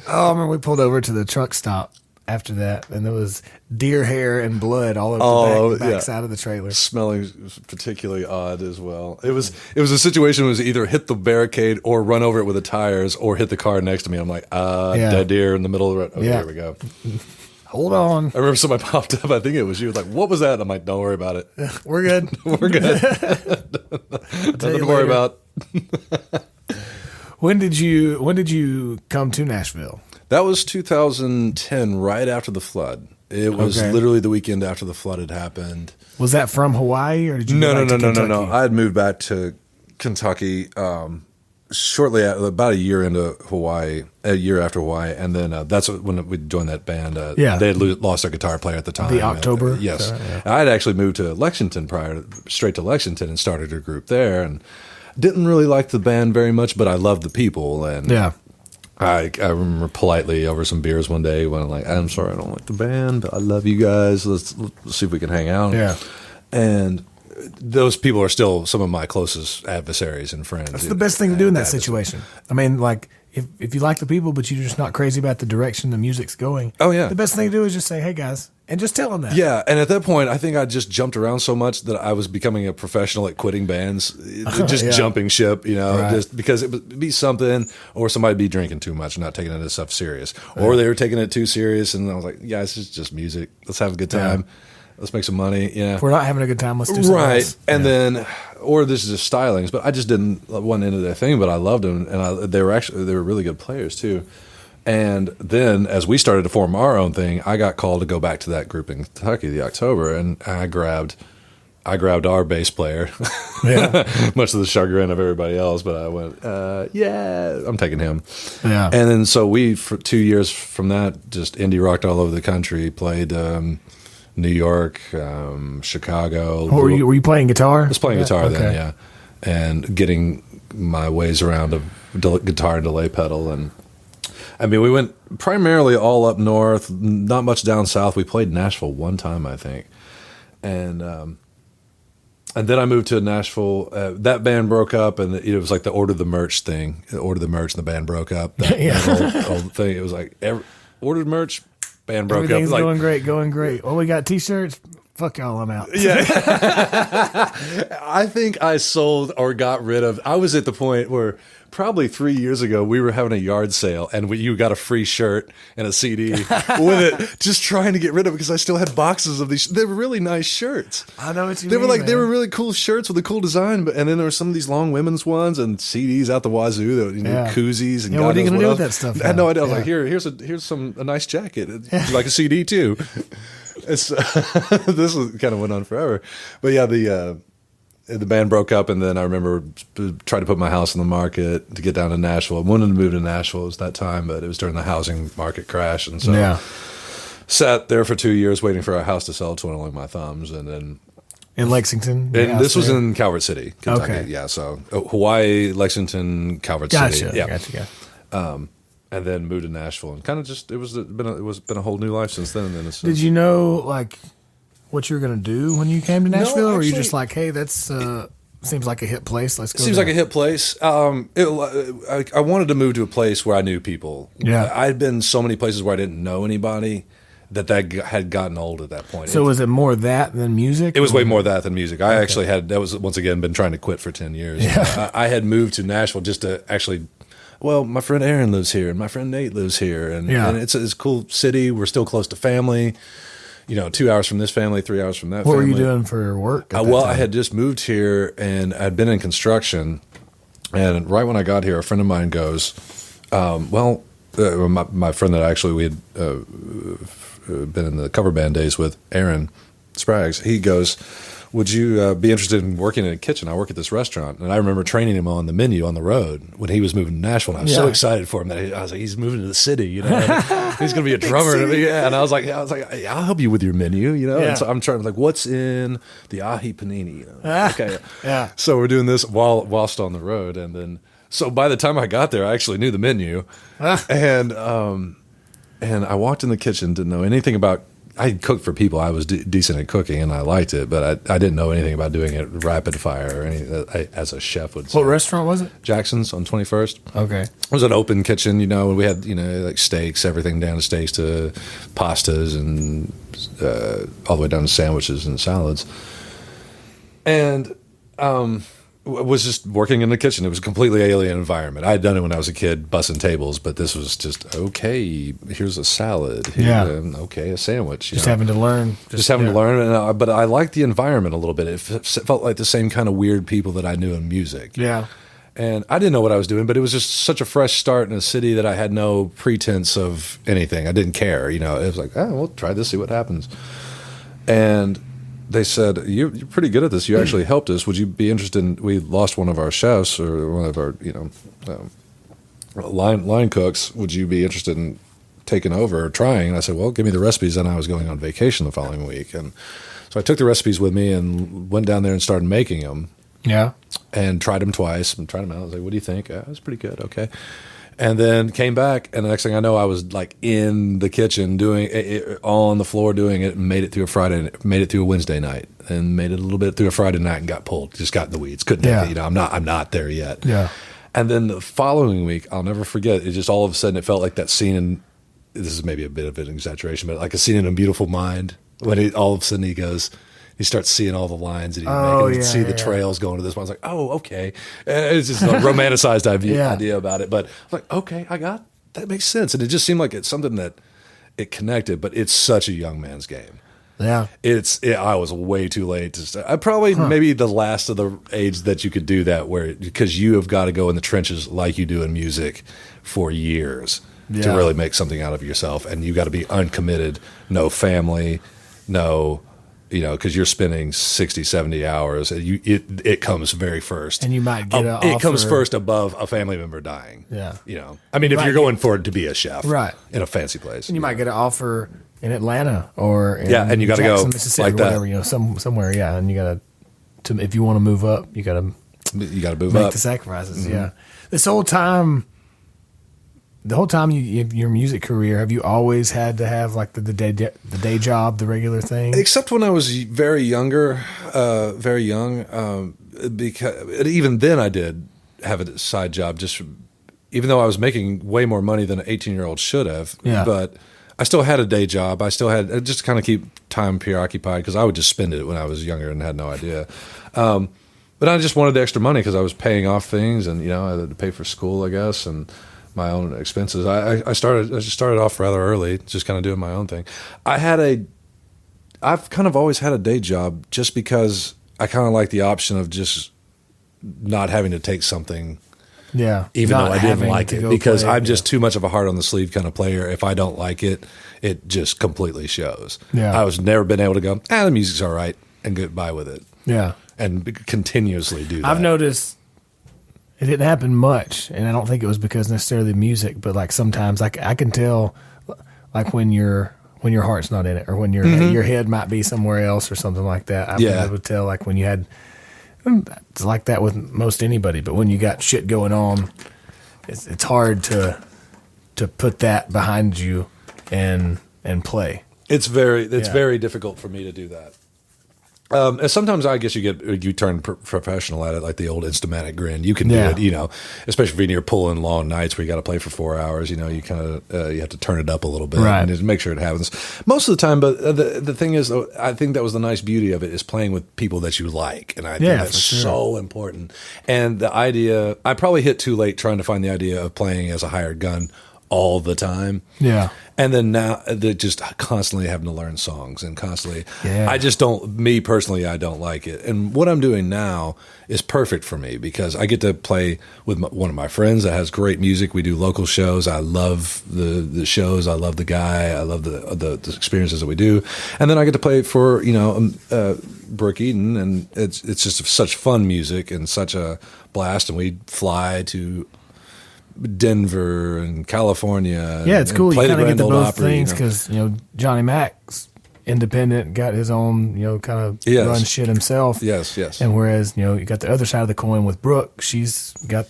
Oh, I remember we pulled over to the truck stop after that, and there was deer hair and blood all over the back side of the trailer. Smelling particularly odd as well. It was a situation. It was either hit the barricade or run over it with the tires or hit the car next to me. I'm like, dead deer in the middle of the road. Okay, here we go. Hold on. I remember somebody popped up. I think it was you. Was like, what was that? I'm like, don't worry about it. We're good. We're good. Nothing to worry about. When did you come to Nashville? That was 2010, right after the flood. It was literally the weekend after the flood had happened. Was that from Hawaii, or did you No. I had moved back to Kentucky shortly about a year into Hawaii, a year after Hawaii, and then that's when we joined that band. They had lost their guitar player at the time. The October? Yes. I had actually moved to Lexington straight to Lexington and started a group there, and didn't really like the band very much, but I loved the people. And I remember politely over some beers one day when I'm like, I'm sorry, I don't like the band, but I love you guys. Let's see if we can hang out. Yeah. And those people are still some of my closest adversaries and friends. That's the best thing to do in that situation. I mean, like, if you like the people, but you're just not crazy about the direction the music's going. Oh, yeah. The best thing to do is just say, hey, guys, and just tell them that. Yeah, and at that point, I think I just jumped around so much that I was becoming a professional at quitting bands, just jumping ship, just because it would be something, or somebody be drinking too much and not taking this stuff serious. Or they were taking it too serious, and I was like, yeah, this is just music. Let's have a good time. Let's make some money. Yeah. If we're not having a good time, let's do something else. And then, or this is just stylings, but I just wasn't into their thing, but I loved them, and they were really good players too. And then, as we started to form our own thing, I got called to go back to that group in Kentucky, the October, and I grabbed our bass player, much to the chagrin of everybody else. But I went, I'm taking him. Yeah. And then so we, for 2 years from that, just indie rocked all over the country. Played New York, Chicago. Were you playing guitar? I was playing guitar then, yeah, and getting my ways around a guitar and delay pedal. And I mean, we went primarily all up north, not much down south. We played Nashville one time, I think, and then I moved to Nashville. That band broke up, and it was like the order the merch thing. Order the merch, and the band broke up. That whole thing. It was like ordered merch. Band broke Everything's up. Going great. Oh, we got T-shirts. Fuck y'all, I'm out. Yeah. I think I sold or got rid of. I was at the point where probably 3 years ago we were having a yard sale, and you got a free shirt and a CD with it, just trying to get rid of it because I still had boxes of these. They were really nice shirts. I know what you mean. Man. They were really cool shirts with a cool design, and then there were some of these long women's ones and CDs out the wazoo, koozies and what are you gonna do with that stuff? I had no idea. I was like, here's a nice jacket, like a CD too. This kind of went on forever, but yeah, the band broke up, and then I remember trying to put my house on the market to get down to Nashville. I wanted to move to Nashville. It was that time, but it was during the housing market crash, and so sat there for 2 years waiting for a house to sell, twiddling my thumbs, and then in Lexington. And this was in Calvert City, Kentucky. Okay. Yeah, so Hawaii, Lexington, Calvert City. Yeah. Gotcha. And then moved to Nashville, and kind of just it was been a whole new life since then. And did you know like what you were going to do when you came to Nashville, or were you just like, hey, that's seems like a hit place, let's go? Seems like a hit place. I wanted to move to a place where I knew people. Yeah, I'd been so many places where I didn't know anybody that had gotten old at that point. So was it more that than music? It was way more that than music. I actually that was once again been trying to quit for 10 years. Yeah. I had moved to Nashville just to actually. Well, my friend Aaron lives here, and my friend Nate lives here, and it's a cool city. We're still close to family. 2 hours from this family, 3 hours from that family. What were you doing for work? I had just moved here, and I'd been in construction. And right when I got here, a friend of mine goes, my friend that actually we had been in the cover band days with, Aaron Spraggs, he goes, would you be interested in working in a kitchen? I work at this restaurant. And I remember training him on the menu on the road when he was moving to Nashville. And I was so excited for him that I was like, he's moving to the city, he's going to be a drummer. And I was like, I'll help you with your menu, And so I'm trying like, what's in the ahi panini? Okay. Yeah. So we're doing this whilst on the road. And then, so by the time I got there, I actually knew the menu. And I walked in the kitchen, didn't know anything about I cooked for people. I was decent at cooking, and I liked it, but I didn't know anything about doing it rapid fire or anything, as a chef would say. What restaurant was it? Jackson's on 21st. Okay. It was an open kitchen, and we had, like steaks, everything down to steaks to pastas and all the way down to sandwiches and salads. And was just working in the kitchen. It was a completely alien environment. I had done it when I was a kid, bussing tables, but this was just, okay, here's a salad. Okay, a sandwich. Just having to learn. Just having to learn. But I liked the environment a little bit. It felt like the same kind of weird people that I knew in music. Yeah. And I didn't know what I was doing, but it was just such a fresh start in a city that I had no pretense of anything. I didn't care. It was like, we'll try this, see what happens. And they said, you're pretty good at this. You actually helped us. Would you be interested we lost one of our chefs or one of our, line cooks. Would you be interested in taking over or trying? And I said, well, give me the recipes. And I was going on vacation the following week. And so I took the recipes with me and went down there and started making them. Yeah. And tried them twice and tried them out. I was like, what do you think? It was pretty good. Okay. And then came back, and the next thing I know, I was like in the kitchen doing it, all on the floor doing it, and made it through a Wednesday night, and made it a little bit through a Friday night, and got pulled. Just got in the weeds. Couldn't. I'm not there yet. Yeah. And then the following week, I'll never forget. It just all of a sudden, it felt like that scene in. This is maybe a bit of an exaggeration, but like a scene in A Beautiful Mind when all of a sudden he starts seeing all the lines that he's making and see the trails going to this one. I was like, oh, okay. And it's just a romanticized idea about it. But I was like, okay, that makes sense. And it just seemed like it's something that it connected, but it's such a young man's game. Yeah. I was way too late to start. I probably maybe the last of the age that you could do that because you have got to go in the trenches like you do in music for years to really make something out of yourself. And you got to be uncommitted, no family, no... because you're spending 60, 70 hours. It comes very first. And you might get an offer. It comes first above a family member dying. Yeah. I mean, if you're going for it to be a chef. Right. In a fancy place. And you might get an offer in Atlanta or in and you got to go Mississippi like or whatever, somewhere, and you got to, if you want to move up, you got to move up. Make the sacrifices, This whole time, your music career, have you always had to have like the day job, the regular thing? Except when I was very young, because even then I did have a side job. Just even though I was making way more money than an 18-year-old should have, but I still had a day job. I still had just to kind of keep time preoccupied because I would just spend it when I was younger and had no idea. But I just wanted the extra money because I was paying off things and I had to pay for school, I guess, and my own expenses. I just started off rather early, just kind of doing my own thing. I've kind of always had a day job just because I kind of like the option of just not having to take something. Yeah. Even though I didn't like it, because I'm just too much of a heart on the sleeve kind of player. If I don't like it, it just completely shows. Yeah. I was never been able to go, the music's all right, and get by with it. Yeah. And continuously do that. I've noticed it didn't happen much, and I don't think it was because necessarily music, but like sometimes I can tell like when your heart's not in it, or when your head might be somewhere else or something like that. I've been able to tell like when you had, it's like that with most anybody, but when you got shit going on, it's hard to put that behind you and play. It's very difficult for me to do that. And sometimes I guess you turn professional at it, like the old Instamatic grin. You can do it, especially when you're pulling long nights where you got to play for 4 hours. You kind of you have to turn it up a little bit and just make sure it happens most of the time. But the thing is, though, I think that was the nice beauty of it is playing with people that you like, and I think that's so important. And the idea, I probably hit too late trying to find the idea of playing as a hired gun all the time. Yeah. And then now they're just constantly having to learn songs and constantly, I just don't, me personally, I don't like it. And what I'm doing now is perfect for me because I get to play with one of my friends that has great music. We do local shows. I love the shows. I love the guy. I love the experiences that we do. And then I get to play for, Brooke Eden, and it's just such fun music and such a blast. And we fly to Denver and California. Yeah, it's cool. You kind of get the both Opry, things because Johnny Mac's independent, got his own kind of run shit himself. Yes. And whereas you got the other side of the coin with Brooke, she's got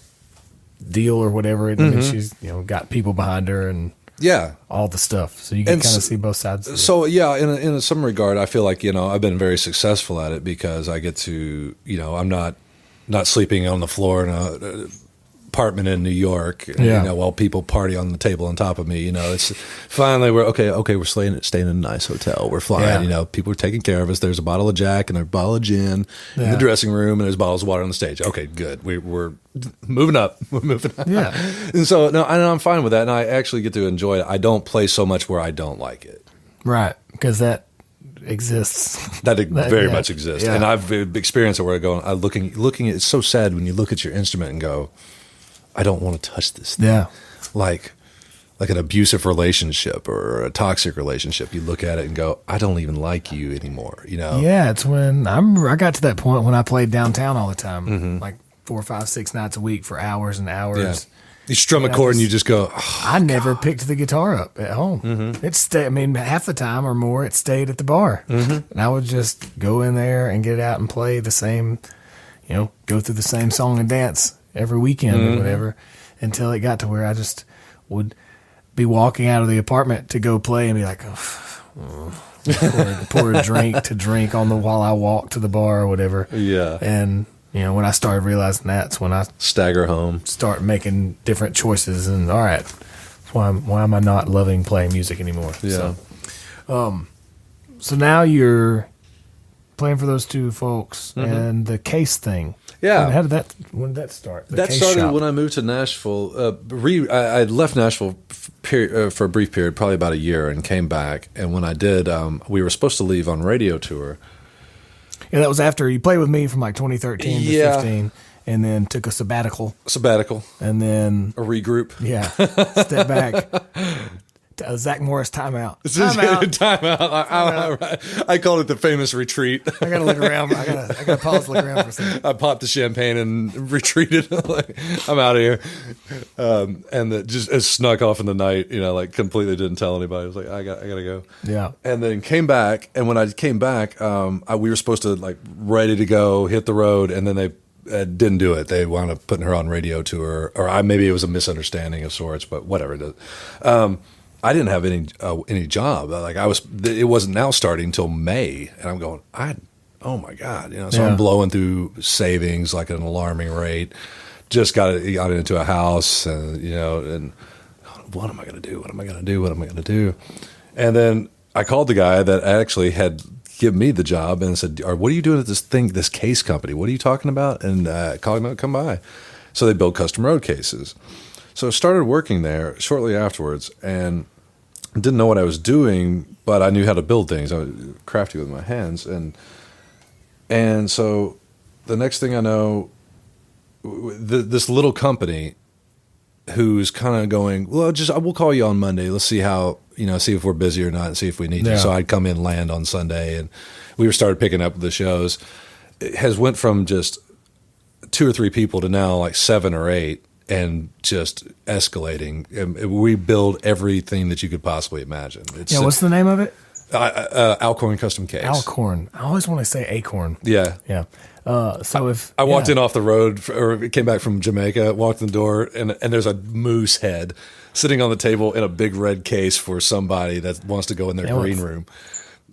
Deal or whatever. I mean, she's got people behind her, and all the stuff. So you can kind of see both sides. So yeah, in some regard, I feel like, I've been very successful at it because I get to, I'm not sleeping on the floor in a apartment in New York, while people party on the table on top of me. It's finally we're staying in a nice hotel. We're flying. People are taking care of us. There's a bottle of Jack and a bottle of gin in the dressing room, and there's bottles of water on the stage. Okay, good. We're moving up. We're moving up. Yeah. And so no, and I'm fine with that, and I actually get to enjoy it. I don't play so much where I don't like it. Right, because that exists. That very much exists, yeah. and I've experienced it where I'm looking at. It's so sad when you look at your instrument and go, I don't want to touch this thing. Yeah. Like an abusive relationship or a toxic relationship. You look at it and go, I don't even like you anymore, Yeah, it's when I got to that point when I played downtown all the time, like 4, 5, 6 nights a week for hours and hours. Yeah. You strum a chord and you just go, I never picked the guitar up at home. Mm-hmm. It stayed, half the time or more, it stayed at the bar. Mm-hmm. And I would just go in there and get out and play the same, go through the same song and dance every weekend or whatever, until it got to where I just would be walking out of the apartment to go play and be like, pour a drink to drink while I walk to the bar or whatever. Yeah. And, when I started realizing that's when I stagger home, start making different choices, and all right, why am I not loving playing music anymore? Yeah. So now you're playing for those two folks and the case thing. Yeah. When did that start? That started when I moved to Nashville. I left Nashville for a brief period, probably about a year, and came back. And when I did, we were supposed to leave on radio tour. Yeah, that was after you played with me from like 2013 to 15, and then took a sabbatical. And then a regroup. Yeah. Step back. Zach Morris timeout. Timeout. I called it the famous retreat. I gotta look around. I gotta pause, look around for a second. I popped the champagne and retreated. I'm out of here. And just snuck off in the night. Completely didn't tell anybody. I was like, I gotta go. Yeah. And then came back. And when I came back, we were supposed to ready to go, hit the road, and then they didn't do it. They wound up putting her on radio tour, or maybe it was a misunderstanding of sorts, but whatever it is. I didn't have any job. It wasn't now starting until May, and I'm going, oh my God, So I'm blowing through savings like at an alarming rate. Just got into a house, and and what am I going to do? What am I going to do? And then I called the guy that actually had given me the job and said, "What are you doing at this case company? What are you talking about?" And called him out, come by. So they build custom road cases. So I started working there shortly afterwards, and didn't know what I was doing, but I knew how to build things. I was crafty with my hands, and so the next thing I know, this little company who's kind of going, well, we'll call you on Monday. Let's see how see if we're busy or not, and see if we need you. So I'd come in, land on Sunday, and we started picking up the shows. It has went from just 2 or 3 people to now like 7 or 8. And just escalating. We build everything that you could possibly imagine. What's the name of it? Alcorn Custom Case. Alcorn. I always want to say Acorn. Yeah. Yeah. I walked in off the road, or came back from Jamaica, walked in the door, and there's a moose head sitting on the table in a big red case for somebody that wants to go in their green room.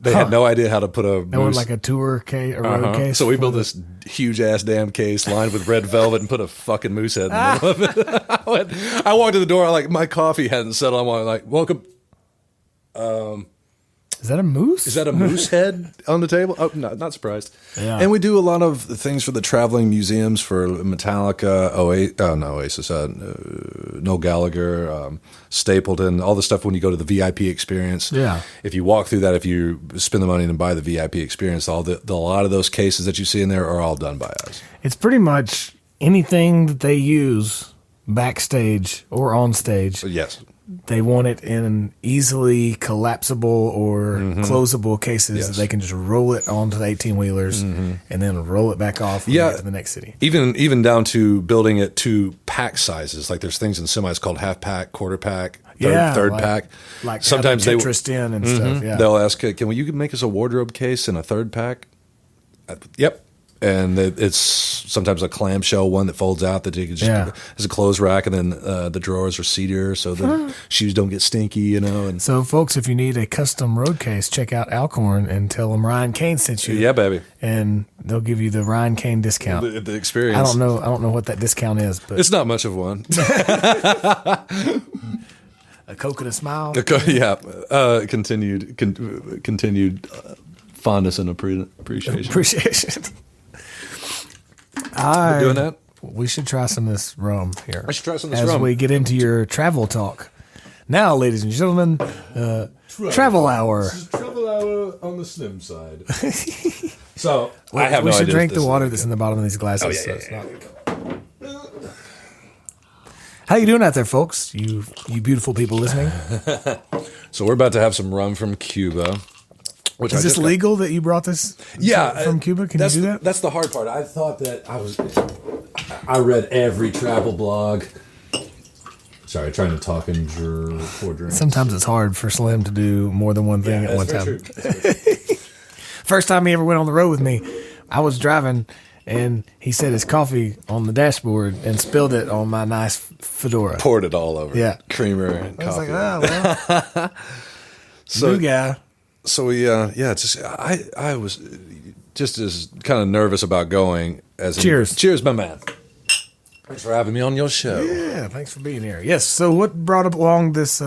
They had no idea how to put a moose. Was like a tour case, a road case. So we built this huge ass damn case lined with red velvet and put a fucking moose head in the middle of it. I walked to the door, my coffee hadn't settled. I'm like, welcome. Is that a moose? Is that a moose head on the table? Oh, no, not surprised. Yeah. And we do a lot of things for the traveling museums for Metallica, Oasis, Noel Gallagher, Stapleton, all the stuff when you go to the VIP experience. Yeah. If you walk through that, if you spend the money and buy the VIP experience, a lot of those cases that you see in there are all done by us. It's pretty much anything that they use backstage or on stage. Yes. They want it in easily collapsible or closable cases that they can just roll it onto the 18-wheelers and then roll it back off and get to the next city. Even down to building it to pack sizes. Like there's things in semis called half pack, quarter pack, third pack. Like sometimes they interest in and stuff. Yeah. They'll ask, can you make us a wardrobe case in a third pack? Yep. And it's sometimes a clamshell one that folds out that you can just as a clothes rack, and then the drawers are cedar so the shoes don't get stinky, And so, folks, if you need a custom road case, check out Alcorn and tell them Ryan Cain sent you. Yeah, baby. And they'll give you the Ryan Cain discount. The experience. I don't know what that discount is, but it's not much of one. A Coke and a smile. Continued fondness and appreciation. Doing that? We should try some of this rum here. I should try some of this as rum. As we get into your travel talk. Now, ladies and gentlemen, travel hour. This is travel hour on the slim side. So, I have we no should idea drink the water that's in the bottom of these glasses. How you doing out there, folks? You beautiful people listening. So we're about to have some rum from Cuba. Is this legal that you brought this from Cuba? Can you do that? That's the hard part. I thought that I read every travel blog. Sorry, trying to talk and pour drinks. Sometimes it's hard for Slim to do more than one thing at one time. First time he ever went on the road with me, I was driving, and he set his coffee on the dashboard and spilled it on my nice fedora. Poured it all over. Yeah. Creamer and coffee. I was like, well, new guy. So I was just as kind of nervous about going as cheers, my man. Thanks for having me on your show. Yeah, thanks for being here. Yes. So what brought up along this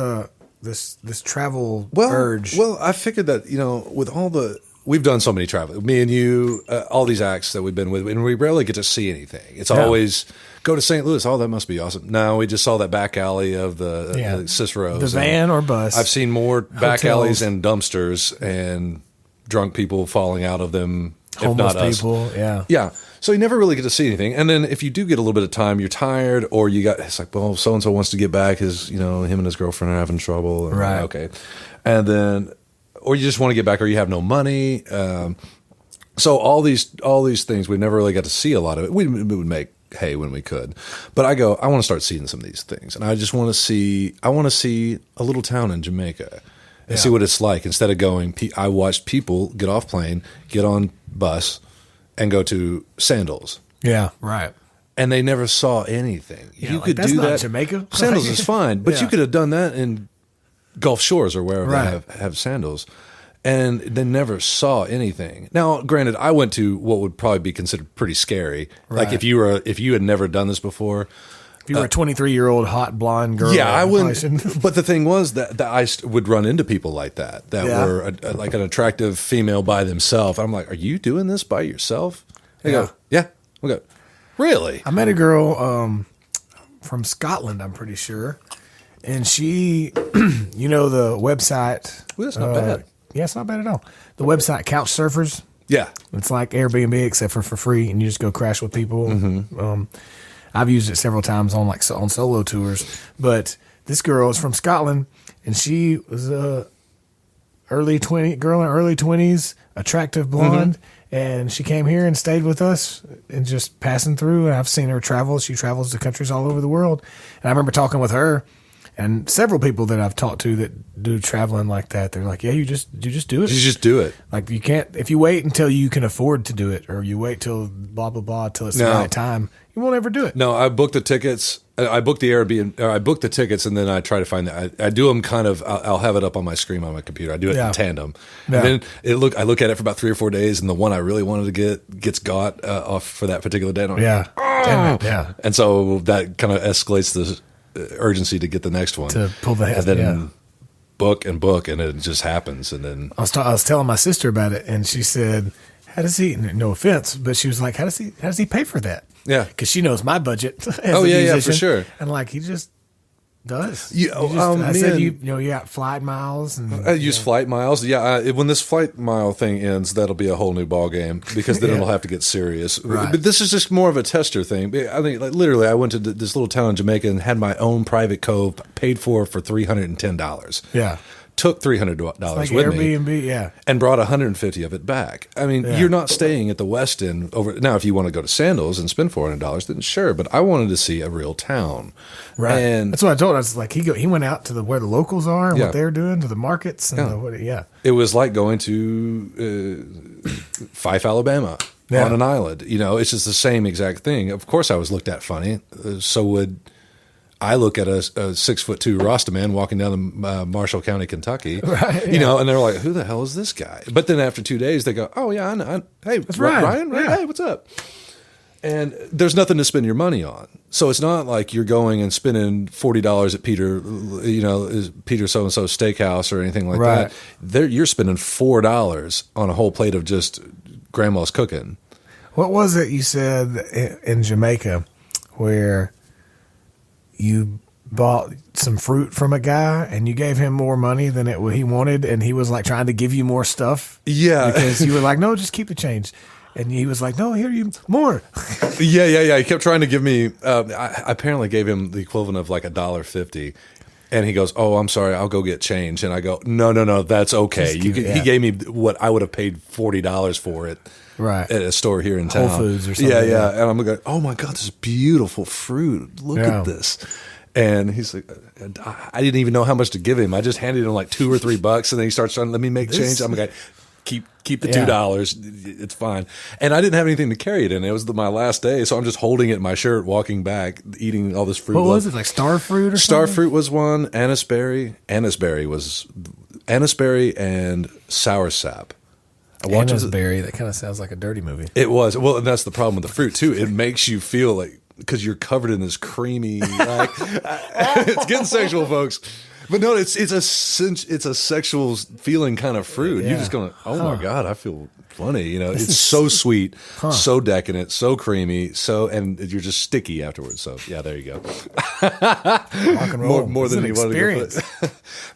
travel urge? Well, I figured that with all we've done so many travel, me and you, all these acts that we've been with, and we rarely get to see anything. It's always go to St. Louis. Oh, that must be awesome. No, we just saw that back alley of the Cicero's. The van or bus. I've seen more back alleys and dumpsters and drunk people falling out of them. Homeless if not people, us. Yeah. So you never really get to see anything. And then if you do get a little bit of time, you're tired, or it's like, well, so-and-so wants to get back. Him and his girlfriend are having trouble. And, right. Okay. And then, or you just want to get back, or you have no money. So all these things, we never really got to see a lot of it. We would make hay when we could. But I want to start seeing some of these things. And I just want to see a little town in Jamaica and see what it's like. Instead of going, I watched people get off plane, get on bus, and go to Sandals. Yeah, right. And they never saw anything. Yeah, you could that's do not that. Jamaica. Sandals is fine, but you could have done that in Gulf Shores or wherever they have Sandals. And they never saw anything. Now, granted, I went to what would probably be considered pretty scary. Right. Like if you had never done this before. If you were a 23-year-old hot blonde girl. Yeah, I wouldn't. But the thing was that I would run into people like that were like an attractive female by themselves. I'm like, are you doing this by yourself? They go, yeah. We go, really? I met a girl from Scotland, I'm pretty sure. And she, the website. Well, that's not bad. Yeah, it's not bad at all. The website Couchsurfers. Yeah. It's like Airbnb except for free, and you just go crash with people. Mm-hmm. I've used it several times on solo tours. But this girl is from Scotland, and she was a early 20s, attractive blonde, and she came here and stayed with us and just passing through. And I've seen her travel. She travels to countries all over the world. And I remember talking with her. And several people that I've talked to that do traveling like that, they're like, yeah, you just do it. You just do it. Like you can't, if you wait until you can afford to do it, or you wait till blah, blah, blah, till it's the right time, you won't ever do it. No, I booked the tickets. I booked the Airbnb. I booked the tickets, and then I try to find that. I do them kind of. I'll have it up on my screen on my computer. I do it in tandem. Yeah. And then I look at it for about 3 or 4 days, and the one I really wanted to gets got off for that particular day. And I'm like, damn it, yeah. And so that kind of escalates the urgency to get the next one, to pull the head, and then book, and it just happens. And then I was telling my sister about it, and she said, "How does he?" No offense, but she was like, "How does he pay for that?" Yeah, because she knows my budget. As a musician, yeah, for sure. And like he just does. I said you got flight miles, and I use flight miles. Yeah, when this flight mile thing ends, that'll be a whole new ball game because then it'll have to get serious. Right. But this is just more of a tester thing. I mean, literally, I went to this little town in Jamaica and had my own private cove paid for $310. Yeah. Took $300 like with Airbnb, me, and brought 150 of it back. I mean, you're not staying at the West End over now. If you want to go to Sandals and spend $400, then sure. But I wanted to see a real town, right? And that's what I told her. I was like, he went out to where the locals are and what they're doing, to the markets, and It was like going to Fife, Alabama. on an island. It's just the same exact thing. Of course, I was looked at funny. So would I look at a 6'2" Rasta man walking down the Marshall County, Kentucky, right, and they're like, "Who the hell is this guy?" But then after 2 days, they go, "Oh yeah, I know. Hey, that's Ryan. Yeah. Hey, what's up?" And there's nothing to spend your money on. So it's not like you're going and spending $40 at Peter so-and-so steakhouse or anything like that. You're spending $4 on a whole plate of just grandma's cooking. What was it you said in Jamaica where you bought some fruit from a guy and you gave him more money than he wanted, and he was like trying to give you more stuff? Yeah. Because you were like, no, just keep the change. And he was like, no, here you more. Yeah. He kept trying to give me, I apparently gave him the equivalent of like $1.50. And he goes, oh, I'm sorry, I'll go get change. And I go, no, that's okay. He gave me what I would have paid $40 for it. Right. At a store here in town. Whole Foods or something. Yeah. And I'm going, oh my God, this is beautiful fruit. Look at this. And he's like, I didn't even know how much to give him. I just handed him like $2 or $3, and then he starts trying to let me make change. I'm like, keep the $2. It's fine. And I didn't have anything to carry it in. It was my last day, so I'm just holding it in my shirt, walking back, eating all this fruit. What was it, like star fruit or something? Star fruit was one. Anisberry and sour sap. Anisberry, that kind of sounds like a dirty movie. It was. Well, and that's the problem with the fruit too. It makes you feel like, because you're covered in this creamy, like, it's getting sexual, folks. But no, it's a sexual feeling kind of fruit. Yeah. You're just going, oh my God, I feel funny. It's so sweet, so decadent, so creamy, and you're just sticky afterwards. So yeah, there you go. Rock and roll. more than you wanted to go.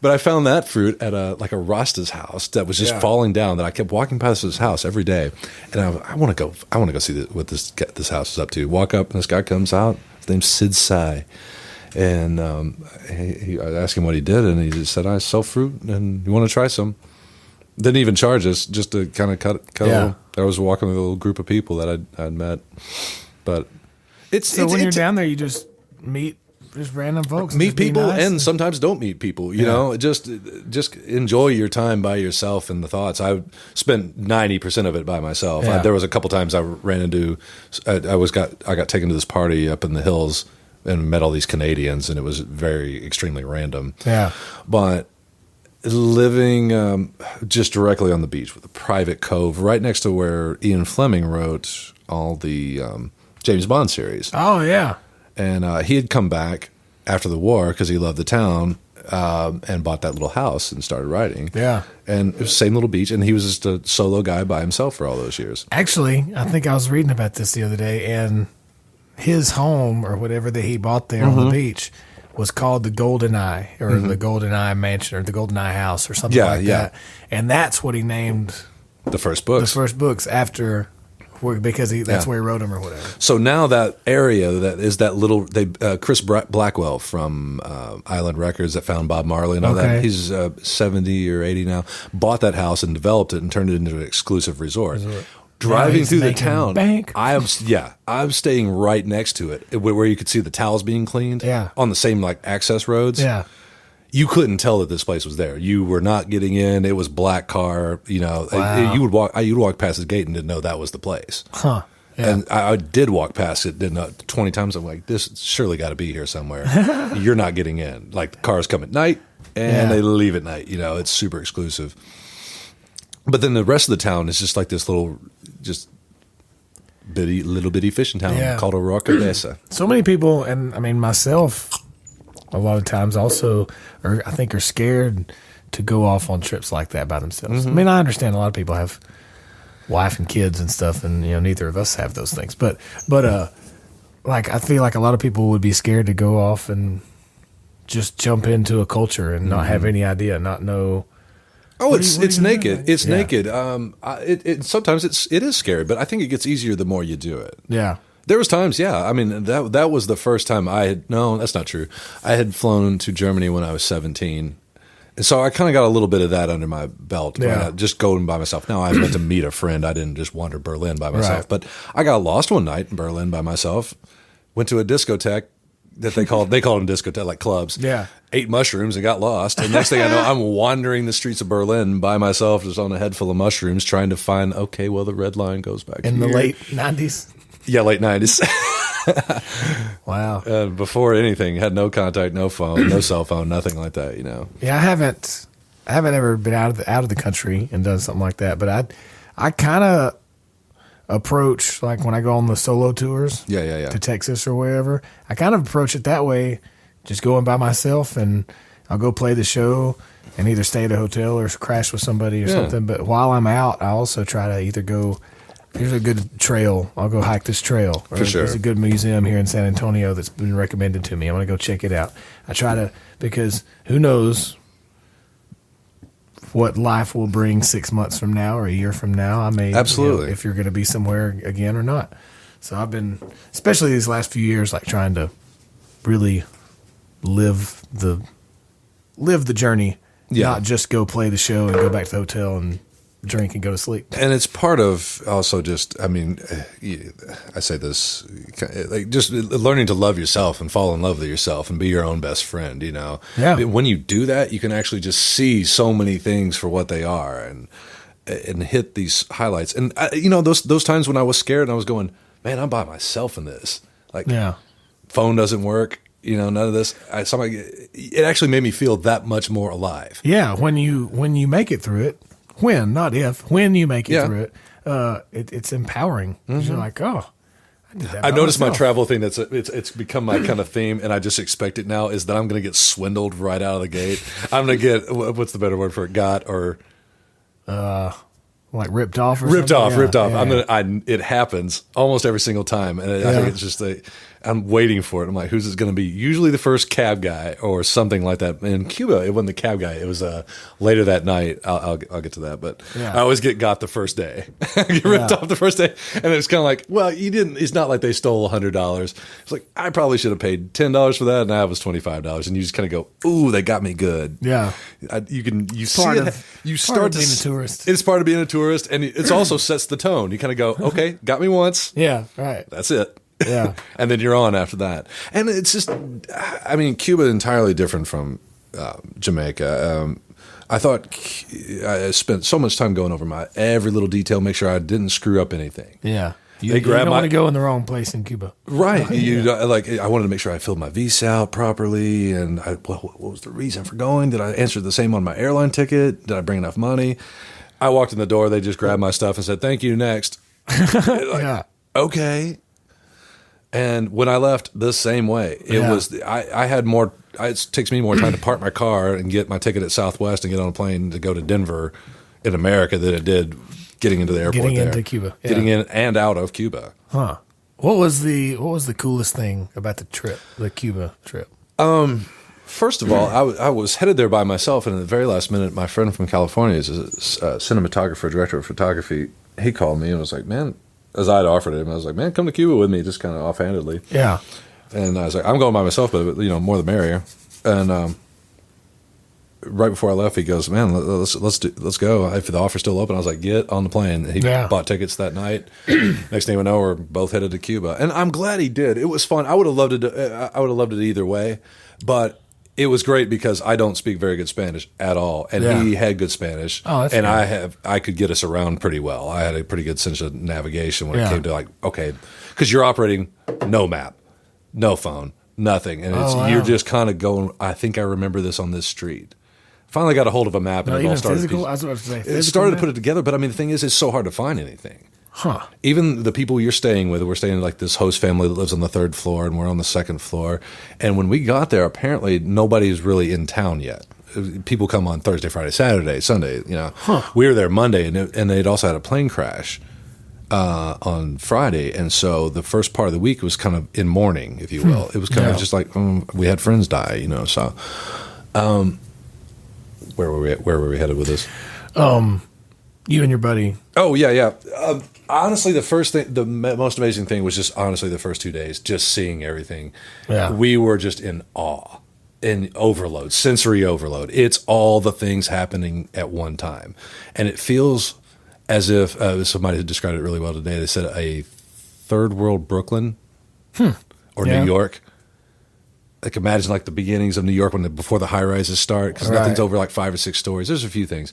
But I found that fruit at a Rasta's house that was just falling down. That I kept walking past his house every day, and I want to go see what this house is up to. Walk up, and this guy comes out. His name's Sid Sai. And I asked him what he did, and he just said, I sell fruit, and you want to try some? Didn't even charge us, just to kind of cut a little. I was walking with a little group of people that I'd met. But when you're down there, you just meet just random folks. Meet people, and sometimes don't meet people. You know, just enjoy your time by yourself and the thoughts. I spent 90% of it by myself. Yeah. There was a couple times I ran into. I got taken to this party up in the hills and met all these Canadians, and it was extremely random. Yeah. But living just directly on the beach with a private cove right next to where Ian Fleming wrote all the James Bond series. Oh, yeah. And he had come back after the war because he loved the town and bought that little house and started writing. Yeah. And it was the same little beach, and he was just a solo guy by himself for all those years. Actually, I think I was reading about this the other day, and his home or whatever that he bought there on the beach was called the Golden Eye, or the Golden Eye Mansion, or the Golden Eye House, or something like that. And that's what he named the first books after, because that's where he wrote them or whatever. So now that area that is that little, Chris Blackwell from Island Records that found Bob Marley and all that, he's 70 or 80 now, bought that house and developed it and turned it into an exclusive resort. Driving through the town, I'm staying right next to it, where you could see the towels being cleaned. Yeah. On the same access roads. Yeah, you couldn't tell that this place was there. You were not getting in. It was black car. Wow. You would walk past the gate and didn't know that was the place. Huh. Yeah. And I did walk past it, 20 times. I'm like, this surely got to be here somewhere. You're not getting in. Like, the cars come at night and they leave at night. It's super exclusive. But then the rest of the town is just like this little bitty fishing town called Aroca Besa. So many people, and I mean myself, a lot of times also, I think are scared to go off on trips like that by themselves. I mean, I understand a lot of people have wife and kids and stuff, and neither of us have those things. But I feel like a lot of people would be scared to go off and just jump into a culture and not have any idea, not know. Oh, it's naked. It's naked. Sometimes it is scary, but I think it gets easier the more you do it. Yeah. There was times, I mean, that was the first time no, that's not true. I had flown to Germany when I was 17. And so I kind of got a little bit of that under my belt. Yeah. Just going by myself. Now I went to meet a friend. I didn't just wander Berlin by myself. Right. But I got lost one night in Berlin by myself. Went to a discotheque. that they called them discotheque, like clubs. Yeah. Ate mushrooms and got lost. And next thing I know, I'm wandering the streets of Berlin by myself, just on a head full of mushrooms, trying to find, okay, well, the red line goes back in the here. late 90s. Yeah, late 90s. Wow. Before anything, had no contact, no phone, no cell phone, nothing like that, you know. Yeah, I haven't ever been out of the country and done something like that, but I kind of approach, like when I go on the solo tours to Texas or wherever, I kind of approach it that way, just going by myself, and I'll go play the show and either stay at a hotel or crash with somebody or something. But while I'm out, I also try to either go, here's a good trail, I'll go hike this trail. Or For sure. There's a good museum here in San Antonio that's been recommended to me. I'm going to go check it out. I try to, because who knows what life will bring 6 months from now or a year from now. I may, absolutely, if you're going to be somewhere again or not. So I've been, especially these last few years, like trying to really live the journey, not just go play the show and go back to the hotel and drink and go to sleep. And it's part of also just, I mean, I say this, like just learning to love yourself and fall in love with yourself and be your own best friend, you know? Yeah. When you do that, you can actually just see so many things for what they are and hit these highlights. And, those times when I was scared and I was going, man, I'm by myself in this. Like, phone doesn't work. None of this. It actually made me feel that much more alive. Yeah, when you make it through it, when you make it through it, it's empowering. Mm-hmm. You're like, oh, I did that. I noticed myself. My travel thing. It's become my kind of theme, and I just expect it now. Is that I'm going to get swindled right out of the gate. I'm going to get what's the better word for it? Got or like ripped off or ripped something? Ripped off. Yeah. It happens almost every single time, and I think it's just I'm waiting for it. I'm like, who's it going to be? Usually the first cab guy or something like that. In Cuba, it wasn't the cab guy. It was later that night. I'll get to that, but I always got the first day. Get ripped off the first day, and it's kind of like, well, you didn't. It's not like they stole $100. It's like I probably should have paid $10 for that, and that was $25, and you just kind of go, ooh, they got me good. Yeah, you see it. You start to being a tourist. It's part of being a tourist, and it also sets the tone. You kind of go, okay, got me once. Yeah, right. That's it. Yeah. And then you're on after that. And it's just, I mean, Cuba entirely different from Jamaica. I thought I spent so much time going over my every little detail, make sure I didn't screw up anything. Yeah. You don't want to go in the wrong place in Cuba. Right. I wanted to make sure I filled my visa out properly. And what was the reason for going? Did I answer the same on my airline ticket? Did I bring enough money? I walked in the door. They just grabbed my stuff and said, thank you, next. Okay. And when I left, the same way. It was. I had more. It takes me more time to park my car and get my ticket at Southwest and get on a plane to go to Denver in America than it did getting into the airport. Getting into Cuba. Yeah. Getting in and out of Cuba. Huh. What was the coolest thing about the trip, the Cuba trip? First of all, I was headed there by myself, and at the very last minute, my friend from California is a cinematographer, director of photography. He called me and was like, man. As I had offered him, I was like, man, come to Cuba with me, just kind of offhandedly. Yeah. And I was like, I'm going by myself, but more the merrier. And right before I left, he goes, man, let's go. If the offer's still open, I was like, get on the plane. He bought tickets that night. Next thing we know, we're both headed to Cuba, and I'm glad he did. It was fun. I would have loved it either way, but it was great because I don't speak very good Spanish at all, and he had good Spanish, and good. I could get us around pretty well. I had a pretty good sense of navigation when it came to like, okay, because you're operating no map, no phone, nothing, and you're just kind of going. I think I remember this on this street. Finally got a hold of a map, and it all started. It started to put it together, but I mean, the thing is, it's so hard to find anything. Huh. Even the people you're staying with, we're staying like this host family that lives on the 3rd floor, and we're on the 2nd floor. And when we got there, apparently nobody's really in town yet. People come on Thursday, Friday, Saturday, Sunday. We were there Monday, and they'd also had a plane crash on Friday, and so the first part of the week was kind of in mourning, if you will. It was kind of just like we had friends die, So, where were we headed with this? You and your buddy. Oh yeah. Honestly, the most amazing thing was just honestly the first 2 days, just seeing everything. Yeah. We were just in awe, in overload, sensory overload. It's all the things happening at one time. And it feels as if, somebody described it really well today. They said a third world Brooklyn or New York. like imagine like the beginnings of New York before the high rises start, because nothing's over like 5 or 6 stories. There's a few things,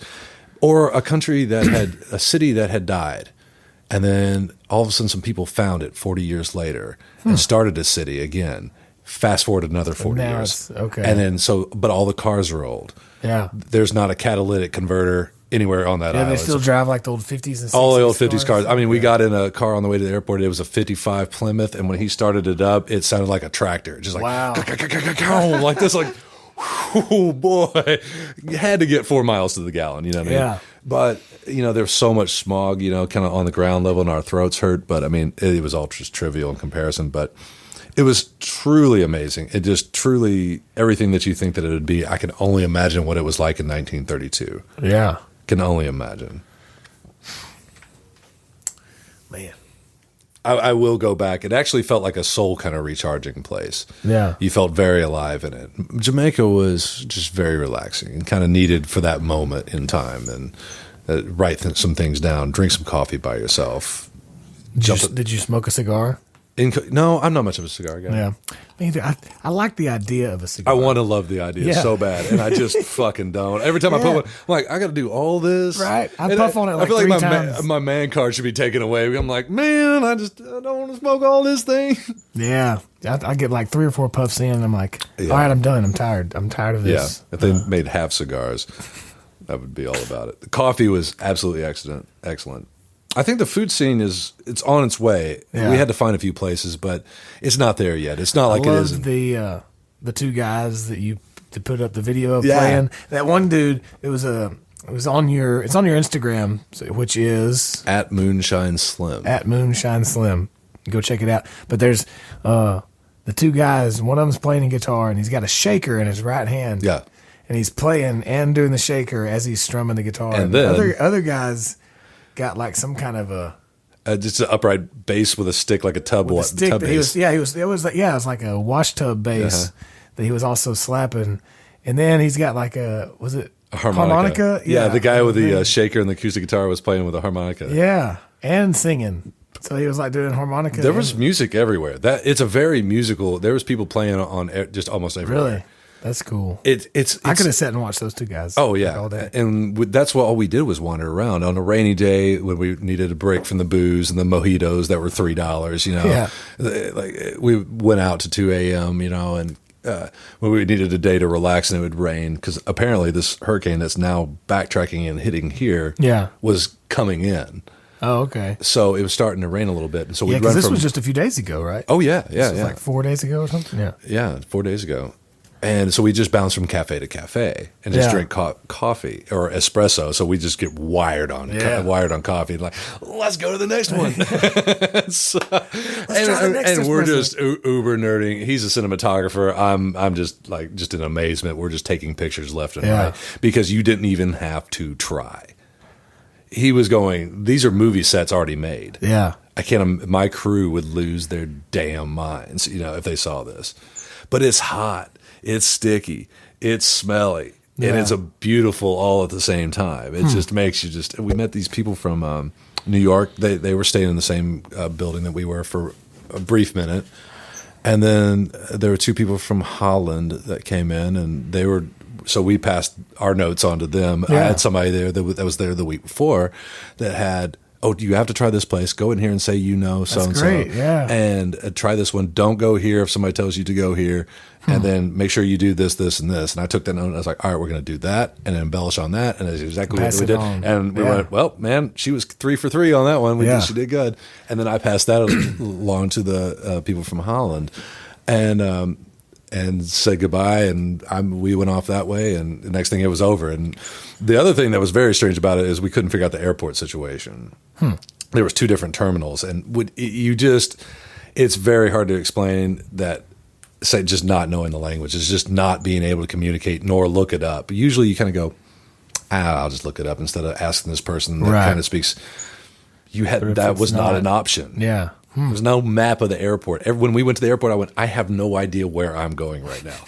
or a country that had a city that had died, and then all of a sudden some people found it 40 years later and started a city again. Fast forward another 40 years, okay, and then but all the cars are old. Yeah, there's not a catalytic converter anywhere on that island. They still drive like the old 50s and 60s. All the old 50s cars. I mean, we got in a car on the way to the airport. It was a 55 Plymouth, and when he started it up, it sounded like a tractor. Just like, wow. Like this, like, oh boy. You had to get 4 miles to the gallon, you know what I mean? Yeah. But, there's so much smog, kind of on the ground level, and our throats hurt. But, I mean, it was all just trivial in comparison. But it was truly amazing. It just truly, everything that you think that it would be, I can only imagine what it was like in 1932. Yeah. Can only imagine. Man. I will go back. It actually felt like a soul kind of recharging place. Yeah. You felt very alive in it. Jamaica was just very relaxing and kind of needed for that moment in time. And write some things down, drink some coffee by yourself. Did you smoke a cigar? No, I'm not much of a cigar guy. Yeah. Me either. I like the idea of a cigar. I want to love the idea so bad, and I just fucking don't. Every time I put one, I'm like, I got to do all this. Right. I puff on it like I feel like 3 times. my man card should be taken away. I'm like, man, I don't want to smoke all this thing. Yeah. I get like 3 or 4 puffs in, and I'm like, all right, I'm done. I'm tired. I'm tired of this. Yeah. If they made half cigars, that would be all about it. The coffee was absolutely excellent. I think the food scene it's on its way. Yeah. We had to find a few places, but it's not there yet. It's not like it is. The 2 guys that put up the video of playing. That one dude, it was on your Instagram, which is at Moonshine Slim. At Moonshine Slim. Go check it out. But there's the 2 guys. One of them's playing a guitar, and he's got a shaker in his right hand. Yeah, and he's playing and doing the shaker as he's strumming the guitar. And then other guys got like some kind of just an upright bass with a stick, like a tub. With a stick tub that bass. it was like a wash tub bass that he was also slapping, and then he's got like a harmonica? Yeah, the guy with the shaker and the acoustic guitar was playing with a harmonica. Yeah, and singing. So he was like doing harmonica. There was music everywhere. It's a very musical. There was people playing on just almost everywhere. Really. That's cool. It's I could have sat and watched those 2 guys. Oh yeah, all day. And that's what all we did was wander around on a rainy day when we needed a break from the booze and the mojitos that were $3. Yeah. Like we went out to 2 a.m. And when we needed a day to relax and it would rain, because apparently this hurricane that's now backtracking and hitting here was coming in. Oh, okay. So it was starting to rain a little bit, and so we because this was just a few days ago, right? Oh yeah, This was like 4 days ago or something. Yeah, 4 days ago. And so we just bounce from cafe to cafe and just drink coffee or espresso. So we just get wired on coffee. Like, let's go to the next one. And we're just uber nerding. He's a cinematographer. I'm just in amazement. We're just taking pictures left and right because you didn't even have to try. He was going, these are movie sets already made. Yeah. My crew would lose their damn minds, if they saw this. But it's hot. It's sticky. It's smelly. And it's a beautiful all at the same time. It just makes you we met these people from New York. They were staying in the same building that we were for a brief minute. And then there were 2 people from Holland that came in, and so we passed our notes on to them. Yeah. I had somebody there that was there the week before that had, you have to try this place. Go in here and say so-and-so. That's great, yeah. And try this one. Don't go here if somebody tells you to go here. And then make sure you do this, this, and this. And I took that note and I was like, all right, we're going to do that and embellish on that. And that's exactly what we did. And we went, well, man, she was 3 for 3 on that one. She did good. And then I passed that along to the people from Holland and said goodbye. And we went off that way. And the next thing, it was over. And the other thing that was very strange about it is we couldn't figure out the airport situation. There was 2 different terminals. And it's very hard to explain that. Say just not knowing the language. It's just not being able to communicate nor look it up. Usually you kind of go, I'll just look it up instead of asking this person that kind of speaks. That was not an option. Yeah. There was no map of the airport. When we went to the airport, I went, I have no idea where I'm going right now.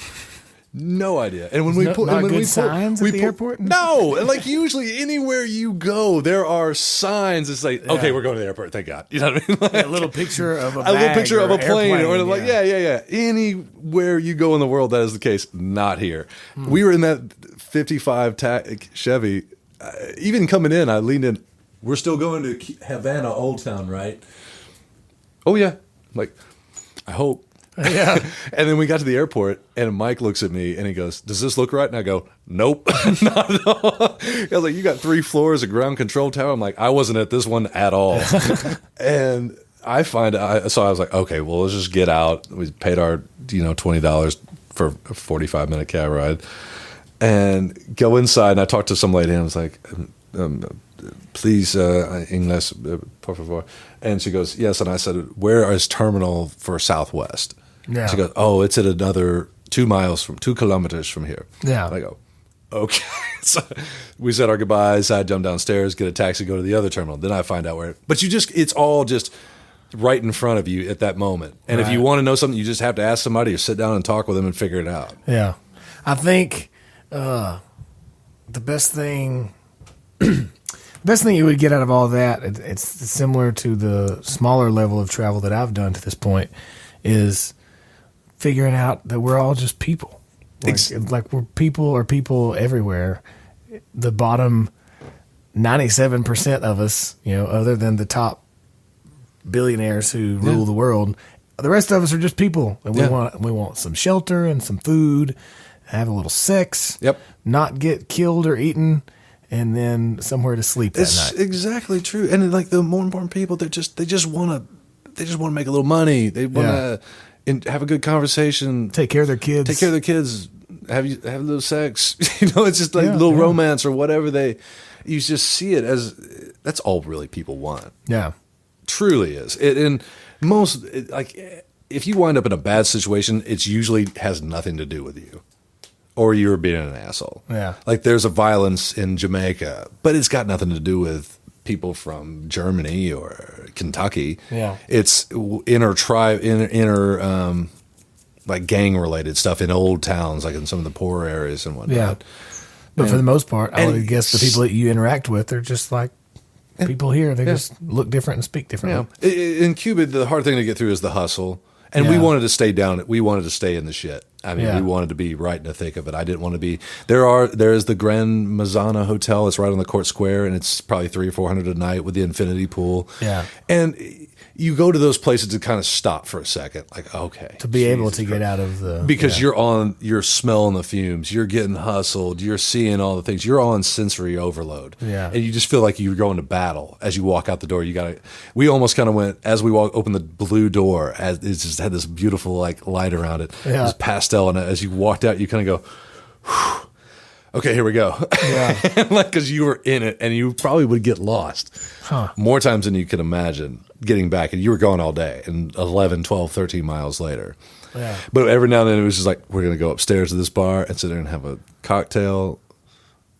No idea. And when There's we pull, not and when good we signs at the airport? No, and like usually anywhere you go, there are signs. It's like, okay, we're going to the airport. Thank God. You know what I mean? Like, a little picture of a little picture of a plane, or like, yeah. yeah. Anywhere you go in the world, that is the case. Not here. We were in that 55 Chevy. Even coming in, I leaned in. We're still going to Havana, Old Town, right? Oh yeah. Like, I hope. Yeah. And then we got to the airport, and Mike looks at me, and he goes, "Does this look right?" And I go, "Nope, not at all." I was like, "You got 3 floors, a ground control tower." I'm like, "I wasn't at this one at all." And so I was like, "Okay, well, let's just get out." We paid our $20 for a 45-minute cab ride, and go inside. And I talked to some lady, and I was like, "Please, English, por favor." And she goes, "Yes." And I said, "Where is terminal for Southwest?" Yeah. She goes, "Oh, it's at another 2 kilometers from here." Yeah. And I go, "Okay." So we said our goodbyes. I jump downstairs, get a taxi, go to the other terminal. Then I find out where. But it's all just right in front of you at that moment. And if you want to know something, you just have to ask somebody or sit down and talk with them and figure it out. Yeah. I think the best thing you would get out of all that, it's similar to the smaller level of travel that I've done to this point, is figuring out that we're all just people. Like we're people everywhere. The bottom 97% of us, other than the top billionaires who rule the world, the rest of us are just people, and we want some shelter and some food, have a little sex, not get killed or eaten, and then somewhere to sleep that night. It's exactly true. And like the more important people, they just want to make a little money. They want to have a good conversation, take care of their kids, have a little sex. It's just like little romance or whatever. You just see it as that's all really people want. Yeah, truly is. If you wind up in a bad situation, it usually has nothing to do with you. Or you're being an asshole. Yeah. Like there's a violence in Jamaica, but it's got nothing to do with people from Germany or Kentucky. Yeah. It's like gang related stuff in old towns, like in some of the poorer areas and whatnot. Yeah. But for the most part, I would guess the people that you interact with are just like people here. They just look different and speak differently. Yeah. In Cuba, the hard thing to get through is the hustle. And we wanted to stay down. We wanted to stay in the shit. I mean, we wanted to be right in the thick of it. I didn't want to be. There is the Grand Mazana Hotel. It's right on the Court Square, and it's probably $300 or $400 a night with the infinity pool. Yeah, and you go to those places to kind of stop for a second, like to be able to get out of the because you're smelling the fumes, you're getting hustled, you're seeing all the things, you're on sensory overload, and you just feel like you're going to battle as you walk out the door. We almost kind of went as we opened the blue door, as it just had this beautiful like light around it, this pastel, and as you walked out, you kind of go, whew, okay, here we go. Yeah, like because you were in it, and you probably would get lost more times than you could imagine. Getting back, and you were gone all day, and 11, 12, 13 miles later. Yeah. But every now and then it was just like, we're going to go upstairs to this bar and sit there and have a cocktail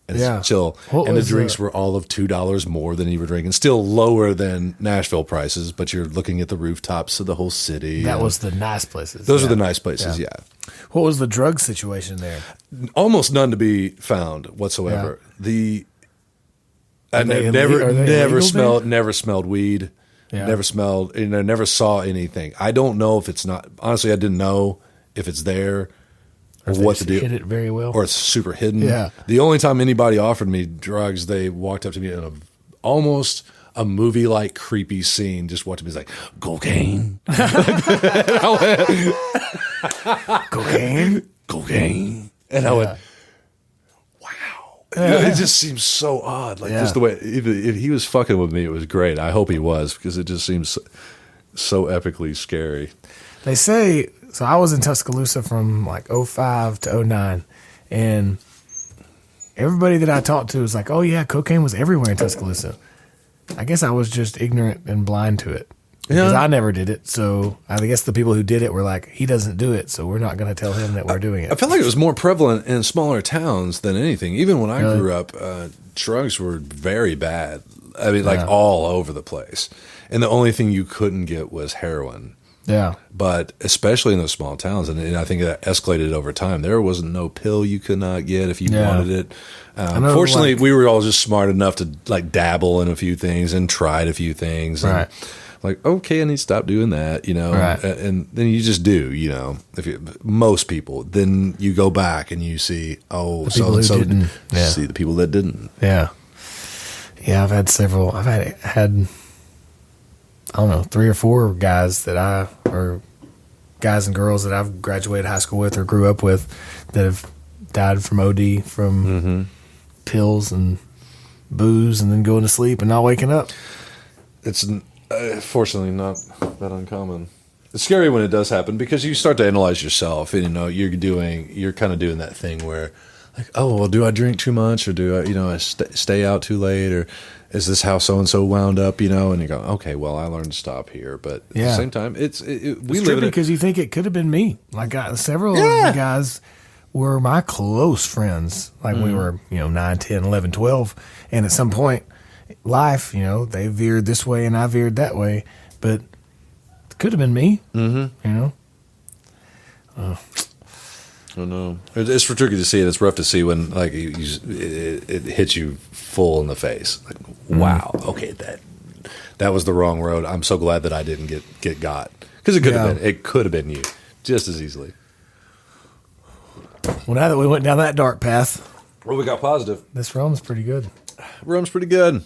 and chill. And the drinks were all of $2 more than you were drinking. Still lower than Nashville prices, but you're looking at the rooftops of the whole city. That was the nice places. Those are the nice places, What was the drug situation there? Almost none to be found whatsoever. I never smelled weed. Yeah. Never smelled, never saw anything. I don't know if it's not. Honestly, I didn't know if it's there or what to do. Hid it very well, or it's super hidden. Yeah. The only time anybody offered me drugs, they walked up to me in almost a movie-like creepy scene. Just watching me, like cocaine, cocaine, and I went. It just seems so odd. Like just the way, if he was fucking with me, it was great. I hope he was, because it just seems so epically scary. They say, so I was in Tuscaloosa from like 05 to 09, and everybody that I talked to was like, oh yeah, cocaine was everywhere in Tuscaloosa. I guess I was just ignorant and blind to it. Because I never did it, so I guess the people who did it were like, he doesn't do it, so we're not going to tell him that we're doing it. I felt like it was more prevalent in smaller towns than anything. Even when I grew up, drugs were very bad. I mean, like all over the place. And the only thing you couldn't get was heroin. Yeah. But especially in those small towns, and I think that escalated over time. There wasn't no pill you could not get if you wanted it. Fortunately, we were all just smart enough to like dabble in a few things and tried a few things. And Right. like, okay, I need to stop doing that, Right. and then you just do, most people, then you go back and you see, so and so, see the people that didn't. Yeah. Yeah, I've had several. I've had I don't know, 3 or 4 guys or guys and girls that I've graduated high school with or grew up with that have died from OD, from pills and booze, and then going to sleep and not waking up. It's fortunately not that uncommon. It's scary when it does happen because you start to analyze yourself, and you're kind of doing that thing where, like, oh, well, do I drink too much, or do I stay out too late, or is this how so and so wound up, and you go, okay, well, I learned to stop here, but at the same time, we live because you think it could have been me. Like several of the guys were my close friends. Like we were, 9, 10, 11, 12, and at some point, life, they veered this way and I veered that way, but it could have been me. I know. It's tricky to see it. It's rough to see when like it hits you full in the face. Like, wow, okay, that was the wrong road. I'm so glad that I didn't get got, because it could have been you just as easily. Well, now that we went down that dark path, well, we got positive. This rum's pretty good. Rum's pretty good.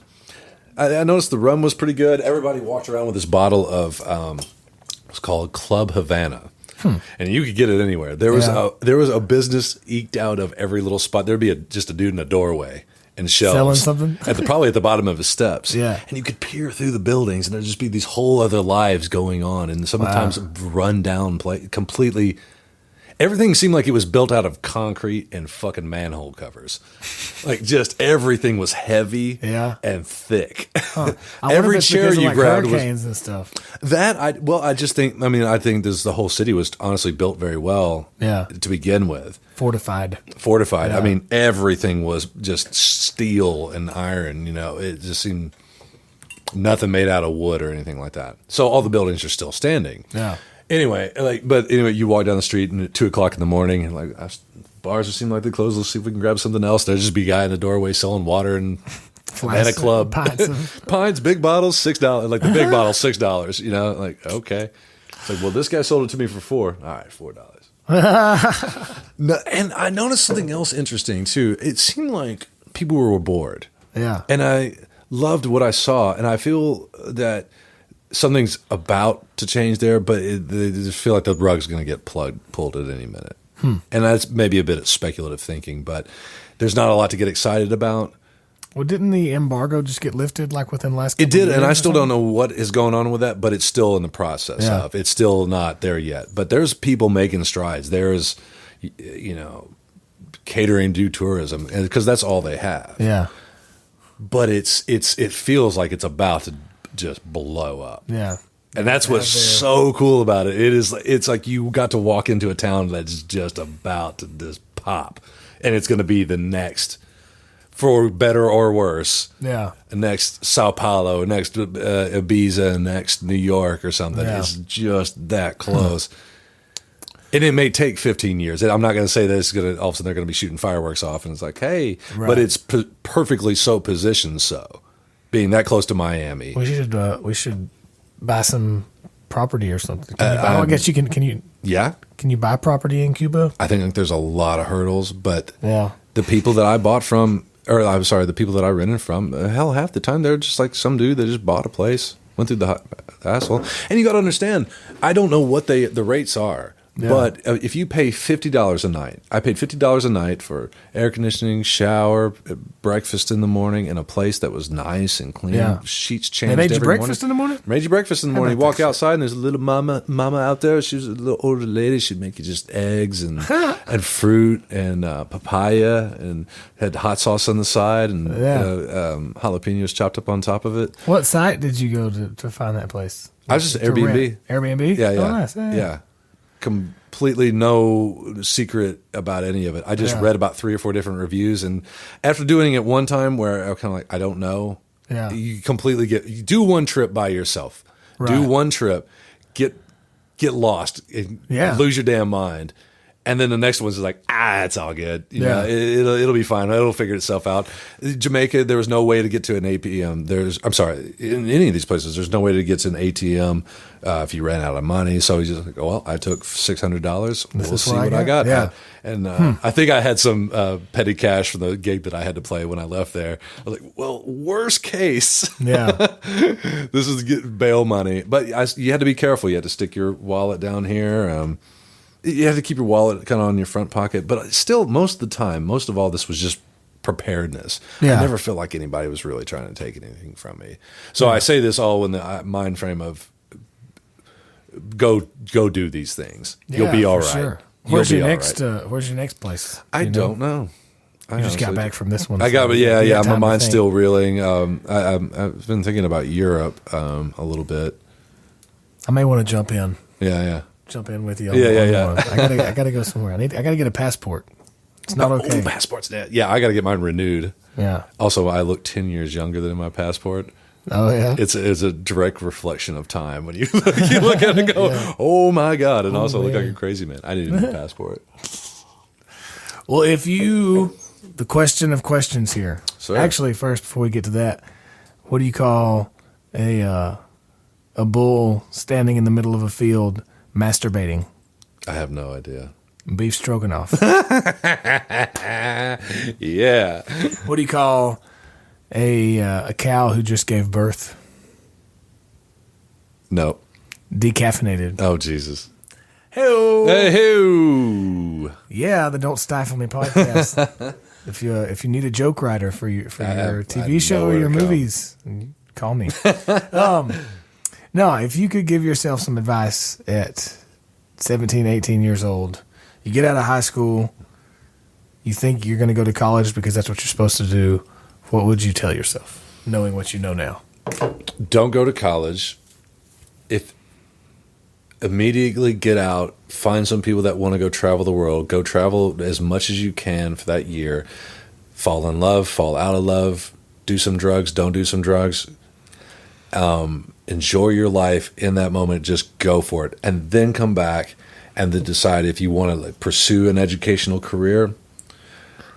I noticed the rum was pretty good. Everybody walked around with this bottle of it's called Club Havana. And you could get it anywhere. There was a business eked out of every little spot. There'd be just a dude in a doorway and shelves selling something probably at the bottom of his steps. Yeah, and you could peer through the buildings, and there'd just be these whole other lives going on, and sometimes run down completely. Everything seemed like it was built out of concrete and fucking manhole covers. Like, just everything was heavy and thick. Every chair you grabbed was hurricanes and stuff. I think the whole city was honestly built very well to begin with. Fortified. Yeah. I mean, everything was just steel and iron, it just seemed nothing made out of wood or anything like that. So all the buildings are still standing. Yeah. Anyway, you walk down the street and at 2:00 in the morning, and bars seem like they closed. Let's see if we can grab something else. There'd just be a guy in the doorway selling water and at a club. Pints, big bottles, $6. Like the big bottle, $6. Like, okay. It's like, well, this guy sold it to me for $4. All right, $4. No, and I noticed something else interesting too. It seemed like people were bored. Yeah. And I loved what I saw, and I feel that something's about to change there, but they just feel like the rug's going to get pulled at any minute. And that's maybe a bit of speculative thinking, but there's not a lot to get excited about. Well, didn't the embargo just get lifted like within the last couple It did, of years and I still don't know what is going on with that, but it's still in the process of. It's still not there yet. But there's people making strides. There's, catering to tourism, because that's all they have. Yeah. But it feels like it's about to just blow up. Yeah. And that's what's so cool about it. It's like you got to walk into a town that's just about to just pop. And it's going to be the next, for better or worse. Yeah. Next Sao Paulo, next Ibiza, next New York or something. Yeah. It's just that close. And it may take 15 years. I'm not going to say that it's going to, all of a sudden they're going to be shooting fireworks off and it's like, hey, but it's perfectly so positioned being that close to Miami. We should buy some property or something. I guess you can. Can you? Yeah. Can you buy property in Cuba? I think there's a lot of hurdles, but the people that I bought from, the people that I rented from, hell, half the time they're just like some dude that just bought a place, went through the hassle. And you got to understand, I don't know what the rates are. Yeah. But if you pay $50 a night, I paid $50 a night for air conditioning, shower, breakfast in the morning, and a place that was nice and clean. Yeah. Sheets changed. They made you breakfast in the morning? Made you breakfast in the morning. You walk outside and there's a little mama out there. She was a little older lady. She'd make you just eggs and and fruit and papaya and had hot sauce on the side and jalapenos chopped up on top of it. What site did you go to find that place? I was just Airbnb. Airbnb? Yeah, yeah. Oh, nice. Yeah. Completely no secret about any of it. I just read about 3 or 4 different reviews, and after doing it one time where I was kind of like, I don't know, you completely you do one trip by yourself. Right. Do one trip, get get lost and lose your damn mind. And then the next one's like, it's all good. You know, it'll be fine. It'll figure itself out. Jamaica, there was no way to get to an ATM. In any of these places, there's no way to get to an ATM if you ran out of money. So he's just like, well, I took $600. We'll see what I got. Yeah. And I think I had some petty cash from the gig that I had to play when I left there. I was like, well, worst case. Yeah. This is bail money. But you had to be careful. You had to stick your wallet down here. You have to keep your wallet kind of on your front pocket, but still, most of the time, most of all this was just preparedness. Yeah. I never felt like anybody was really trying to take anything from me. So I say this all in the mind frame of go do these things. You'll be all right. Sure. Where's your next place? I don't know. You just got back from this one. I got, my mind's still reeling. I've been thinking about Europe a little bit. I may want to jump in. Yeah. Jump in with you. Yeah. I gotta go somewhere. I gotta get a passport. It's not okay. Oh, passport's dead. Yeah, I gotta get mine renewed. Yeah. Also, I look 10 years younger than my passport. Oh yeah. It's a direct reflection of time when you look at it and go, oh my God, and also look like a crazy man. I didn't need a passport. Well, the question of questions here. Sir. Actually, first before we get to that, what do you call a bull standing in the middle of a field masturbating? I have no idea. Beef stroganoff. Yeah. What do you call a cow who just gave birth? No. Decaffeinated. Oh, Jesus. Hey-o. Yeah, the Don't Stifle Me podcast. If you need a joke writer for your TV show or your movies, call me. No, if you could give yourself some advice at 17, 18 years old, you get out of high school, you think you're going to go to college because that's what you're supposed to do, what would you tell yourself, knowing what you know now? Don't go to college. Immediately get out, find some people that want to go travel the world, go travel as much as you can for that year, fall in love, fall out of love, do some drugs, don't do some drugs. Enjoy your life in that moment. Just go for it, and then come back and then decide if you want to pursue an educational career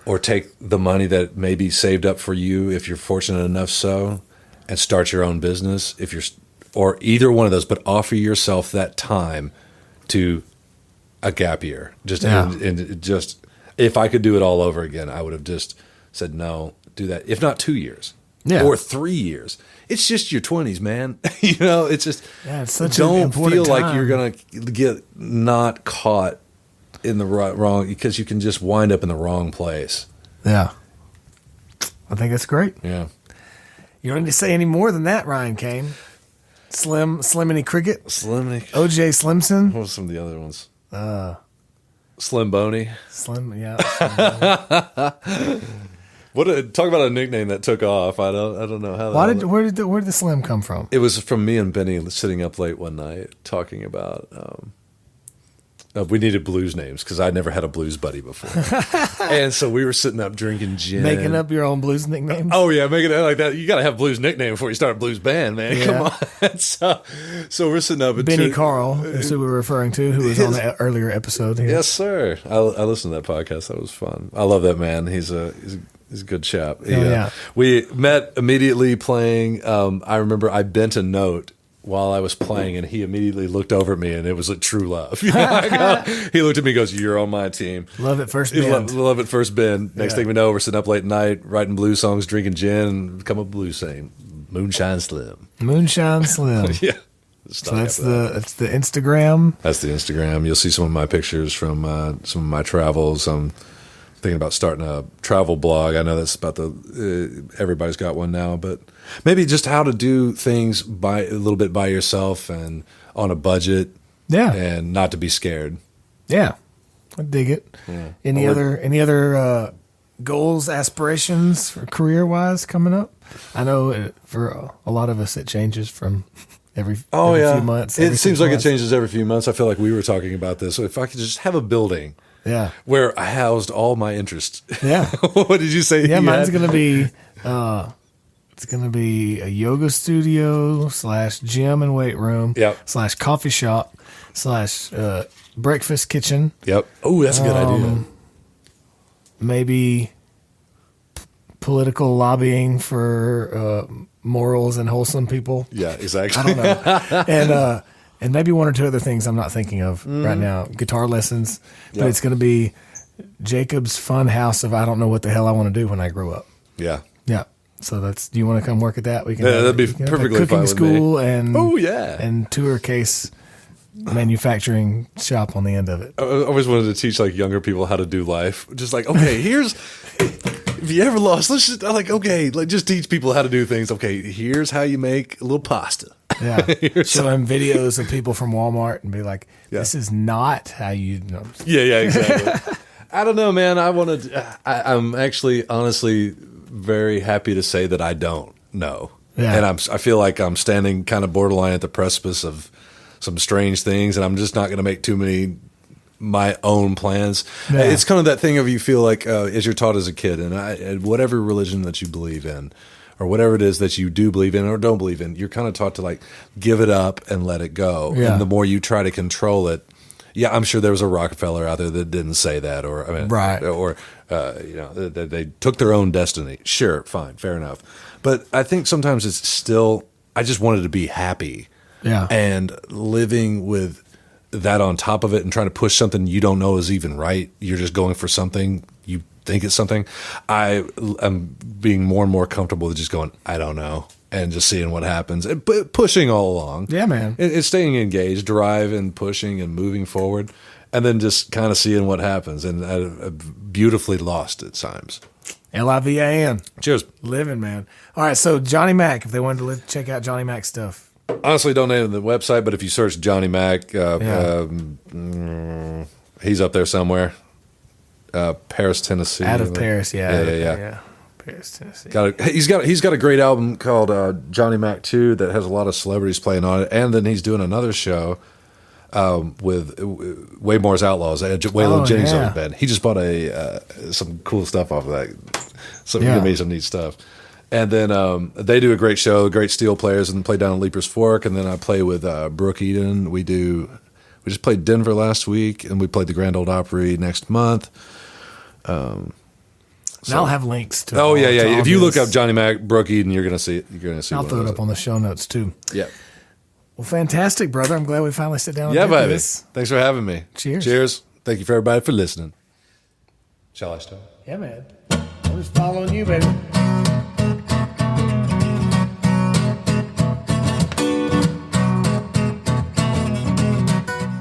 or take the money that may be saved up for you if you're fortunate enough and start your own business or either one of those, but offer yourself that time to a gap year. And if I could do it all over again, I would have just said no, do that. If not 2 years or 3 years. It's just your 20s, man. It's just it's such don't an important feel time. like you're gonna get not caught in the wrong, because you can just wind up in the wrong place. Yeah, I think that's great. Yeah, you don't need to say any more than that, Ryan Cain. Sliminy Cricket, OJ Slimson. What were some of the other ones? Slim Boney. Slim. Talk about a nickname that took off. I don't know how. Where did the Slim come from? It was from me and Benny sitting up late one night talking about we needed blues names because I'd never had a blues buddy before, and so we were sitting up drinking gin, making up your own blues nicknames. Oh yeah, making it like that. You got to have a blues nickname before you start a blues band, man. Yeah. Come on. So we're sitting up. Benny Carl is who we're referring to, who was on the earlier episode here. Yes, sir. I listened to that podcast. That was fun. I love that man. He's a good chap. We met immediately playing. I remember I bent a note while I was playing, and he immediately looked over at me, and it was a true love. He looked at me and goes, "You're on my team." Love at first bend. Love at first bend. Next thing we know, we're sitting up late at night, writing blues songs, drinking gin, and become a blues saying, Moonshine Slim. Moonshine Slim. Yeah. So that's the Instagram. That's the Instagram. You'll see some of my pictures from some of my travels. I'm thinking about starting a travel blog. I know that's about everybody's got one now, but maybe just how to do things a little bit by yourself and on a budget. Yeah. And not to be scared. Yeah. I dig it. Yeah. Any other goals, aspirations career wise coming up? I know for a lot of us it changes from every few months. It seems like it changes every few months. I feel like we were talking about this. So if I could just have a building where I housed all my interests. Yeah. What did you say? Yeah, mine's going to be It's going to be a yoga studio / gym and weight room / coffee shop / breakfast kitchen. Yep. Oh, that's a good idea. Maybe political lobbying for morals and wholesome people. Yeah, exactly. I don't know. And maybe one or two other things I'm not thinking of right now. Guitar lessons. But it's going to be Jacob's fun house of I don't know what the hell I want to do when I grow up. Yeah. Yeah. So do you want to come work at that? We can. Yeah, that'd be perfectly cooking fine with school me. and tour case manufacturing shop on the end of it. I always wanted to teach like younger people how to do life. Just like, okay, if you ever lost, let's just just teach people how to do things. Okay, here's how you make a little pasta. Yeah. Show them videos of people from Walmart and be like, this is not how you know. Yeah, exactly. I don't know, man. I'm actually honestly very happy to say that I don't know. Yeah. And I feel like I'm standing kind of borderline at the precipice of some strange things, and I'm just not going to make too many my own plans. Yeah. It's kind of that thing of you feel like as you're taught as a kid, and whatever religion that you believe in, or whatever it is that you do believe in or don't believe in, you're kind of taught to like give it up and let it go. Yeah. And the more you try to control it, I'm sure there was a Rockefeller out there that didn't say that, or they took their own destiny. Sure, fine, fair enough. But I think sometimes it's still, I just wanted to be happy. Yeah. And living with that on top of it and trying to push something you don't know is even right. You're just going for something. You think it's something. I am being more and more comfortable with just going, I don't know, and just seeing what happens. But pushing all along. Yeah, man. It's staying engaged, driving, pushing, and moving forward, and then just kind of seeing what happens. And I'm beautifully lost at times. LIVAN. Cheers. Living, man. All right, so Johnny Mac, if they wanted to check out Johnny Mac stuff. Honestly, don't name the website, but if you search Johnny Mac, he's up there somewhere. Paris, Tennessee. Out of Paris, yeah. Paris, Tennessee. He's got a great album called Johnny Mac 2 that has a lot of celebrities playing on it, and then he's doing another show with Waymore's Outlaws. Waylon Jennings on the band. He just bought some cool stuff off of that. So he made some neat stuff. And then they do a great show, great steel players, and play down at Leaper's Fork. And then I play with Brooke Eden. We just played Denver last week, and we played the Grand Ole Opry next month. And I'll have links to. Oh yeah. If you look up Johnny Mac, Brooke Eden, you're gonna see it. You're gonna see. I'll throw it up on the show notes too. Yeah. Well, fantastic, brother. I'm glad we finally sit down. And do this. Thanks for having me. Cheers. Thank you for everybody for listening. Shall I start? Yeah, man. I'm just following you, baby.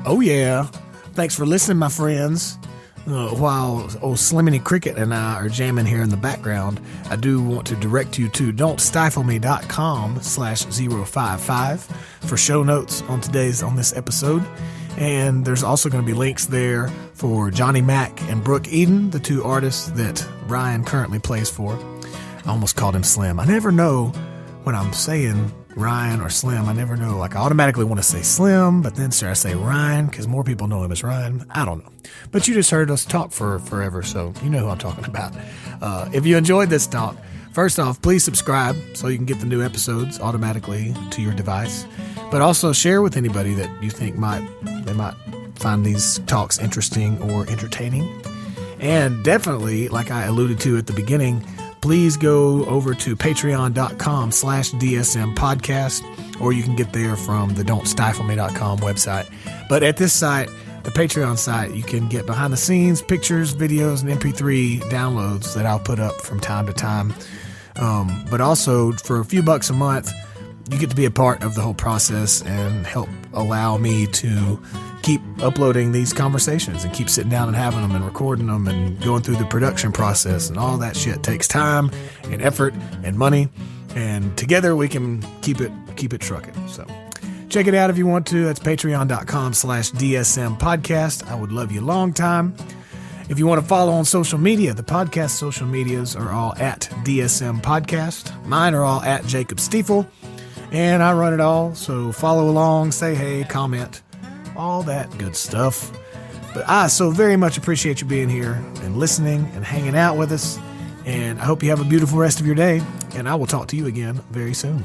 Oh, yeah. Thanks for listening, my friends. While old Slimmy Cricket and I are jamming here in the background, I do want to direct you to don'tstifleme.com/055 for show notes on this episode. And there's also going to be links there for Johnny Mac and Brooke Eden, the two artists that Ryan currently plays for. I almost called him Slim. I never know when I'm saying Ryan or Slim. I never know. Like, I automatically want to say Slim, but then I say Ryan because more people know him as Ryan. I don't know. But you just heard us talk for forever, so you know who I'm talking about. If you enjoyed this talk, first off, please subscribe so you can get the new episodes automatically to your device. But also share with anybody that you think they might find these talks interesting or entertaining. And definitely, like I alluded to at the beginning, please go over to patreon.com/DSM podcast, or you can get there from the don'tstifleme.com website. But at this site, the Patreon site, you can get behind the scenes, pictures, videos, and MP3 downloads that I'll put up from time to time. But also for a few bucks a month, you get to be a part of the whole process and help allow me to keep uploading these conversations and keep sitting down and having them and recording them and going through the production process, and all that shit takes time and effort and money, and together we can keep it trucking. So check it out if you want to. That's patreon.com/DSM podcast. I would love you a long time. If you want to follow on social media, the podcast social medias are all at DSM podcast. Mine are all at Jacob Stifle, and I run it all. So follow along, say hey, comment, all that good stuff. But I so very much appreciate you being here and listening and hanging out with us. And I hope you have a beautiful rest of your day. and I will talk to you again very soon.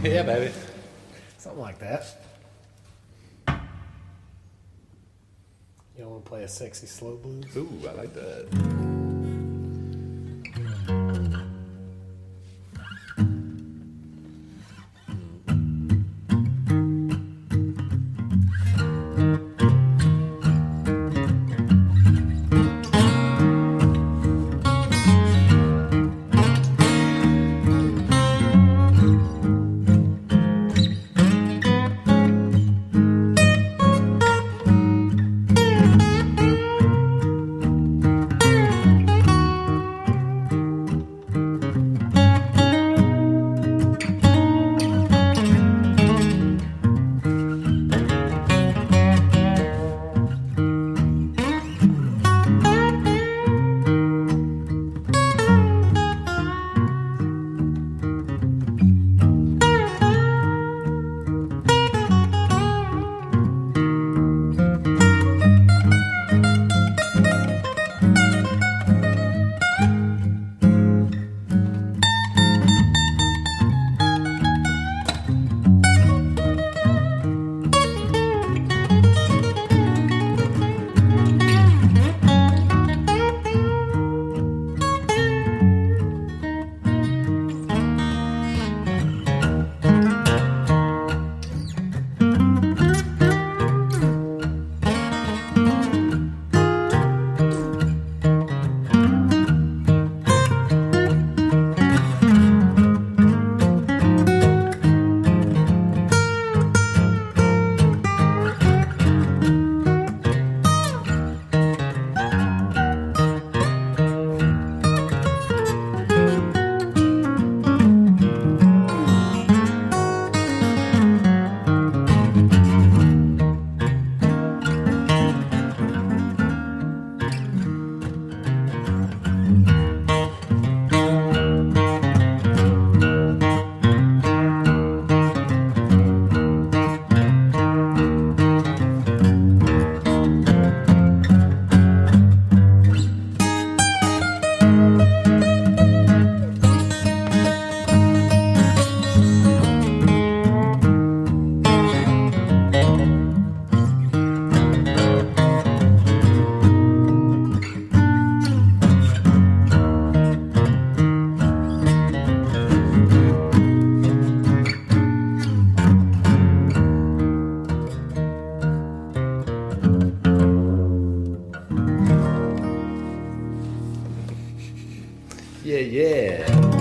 Yeah, baby. Something like that. You want to play a sexy slow blues? Ooh, I like that. Yeah.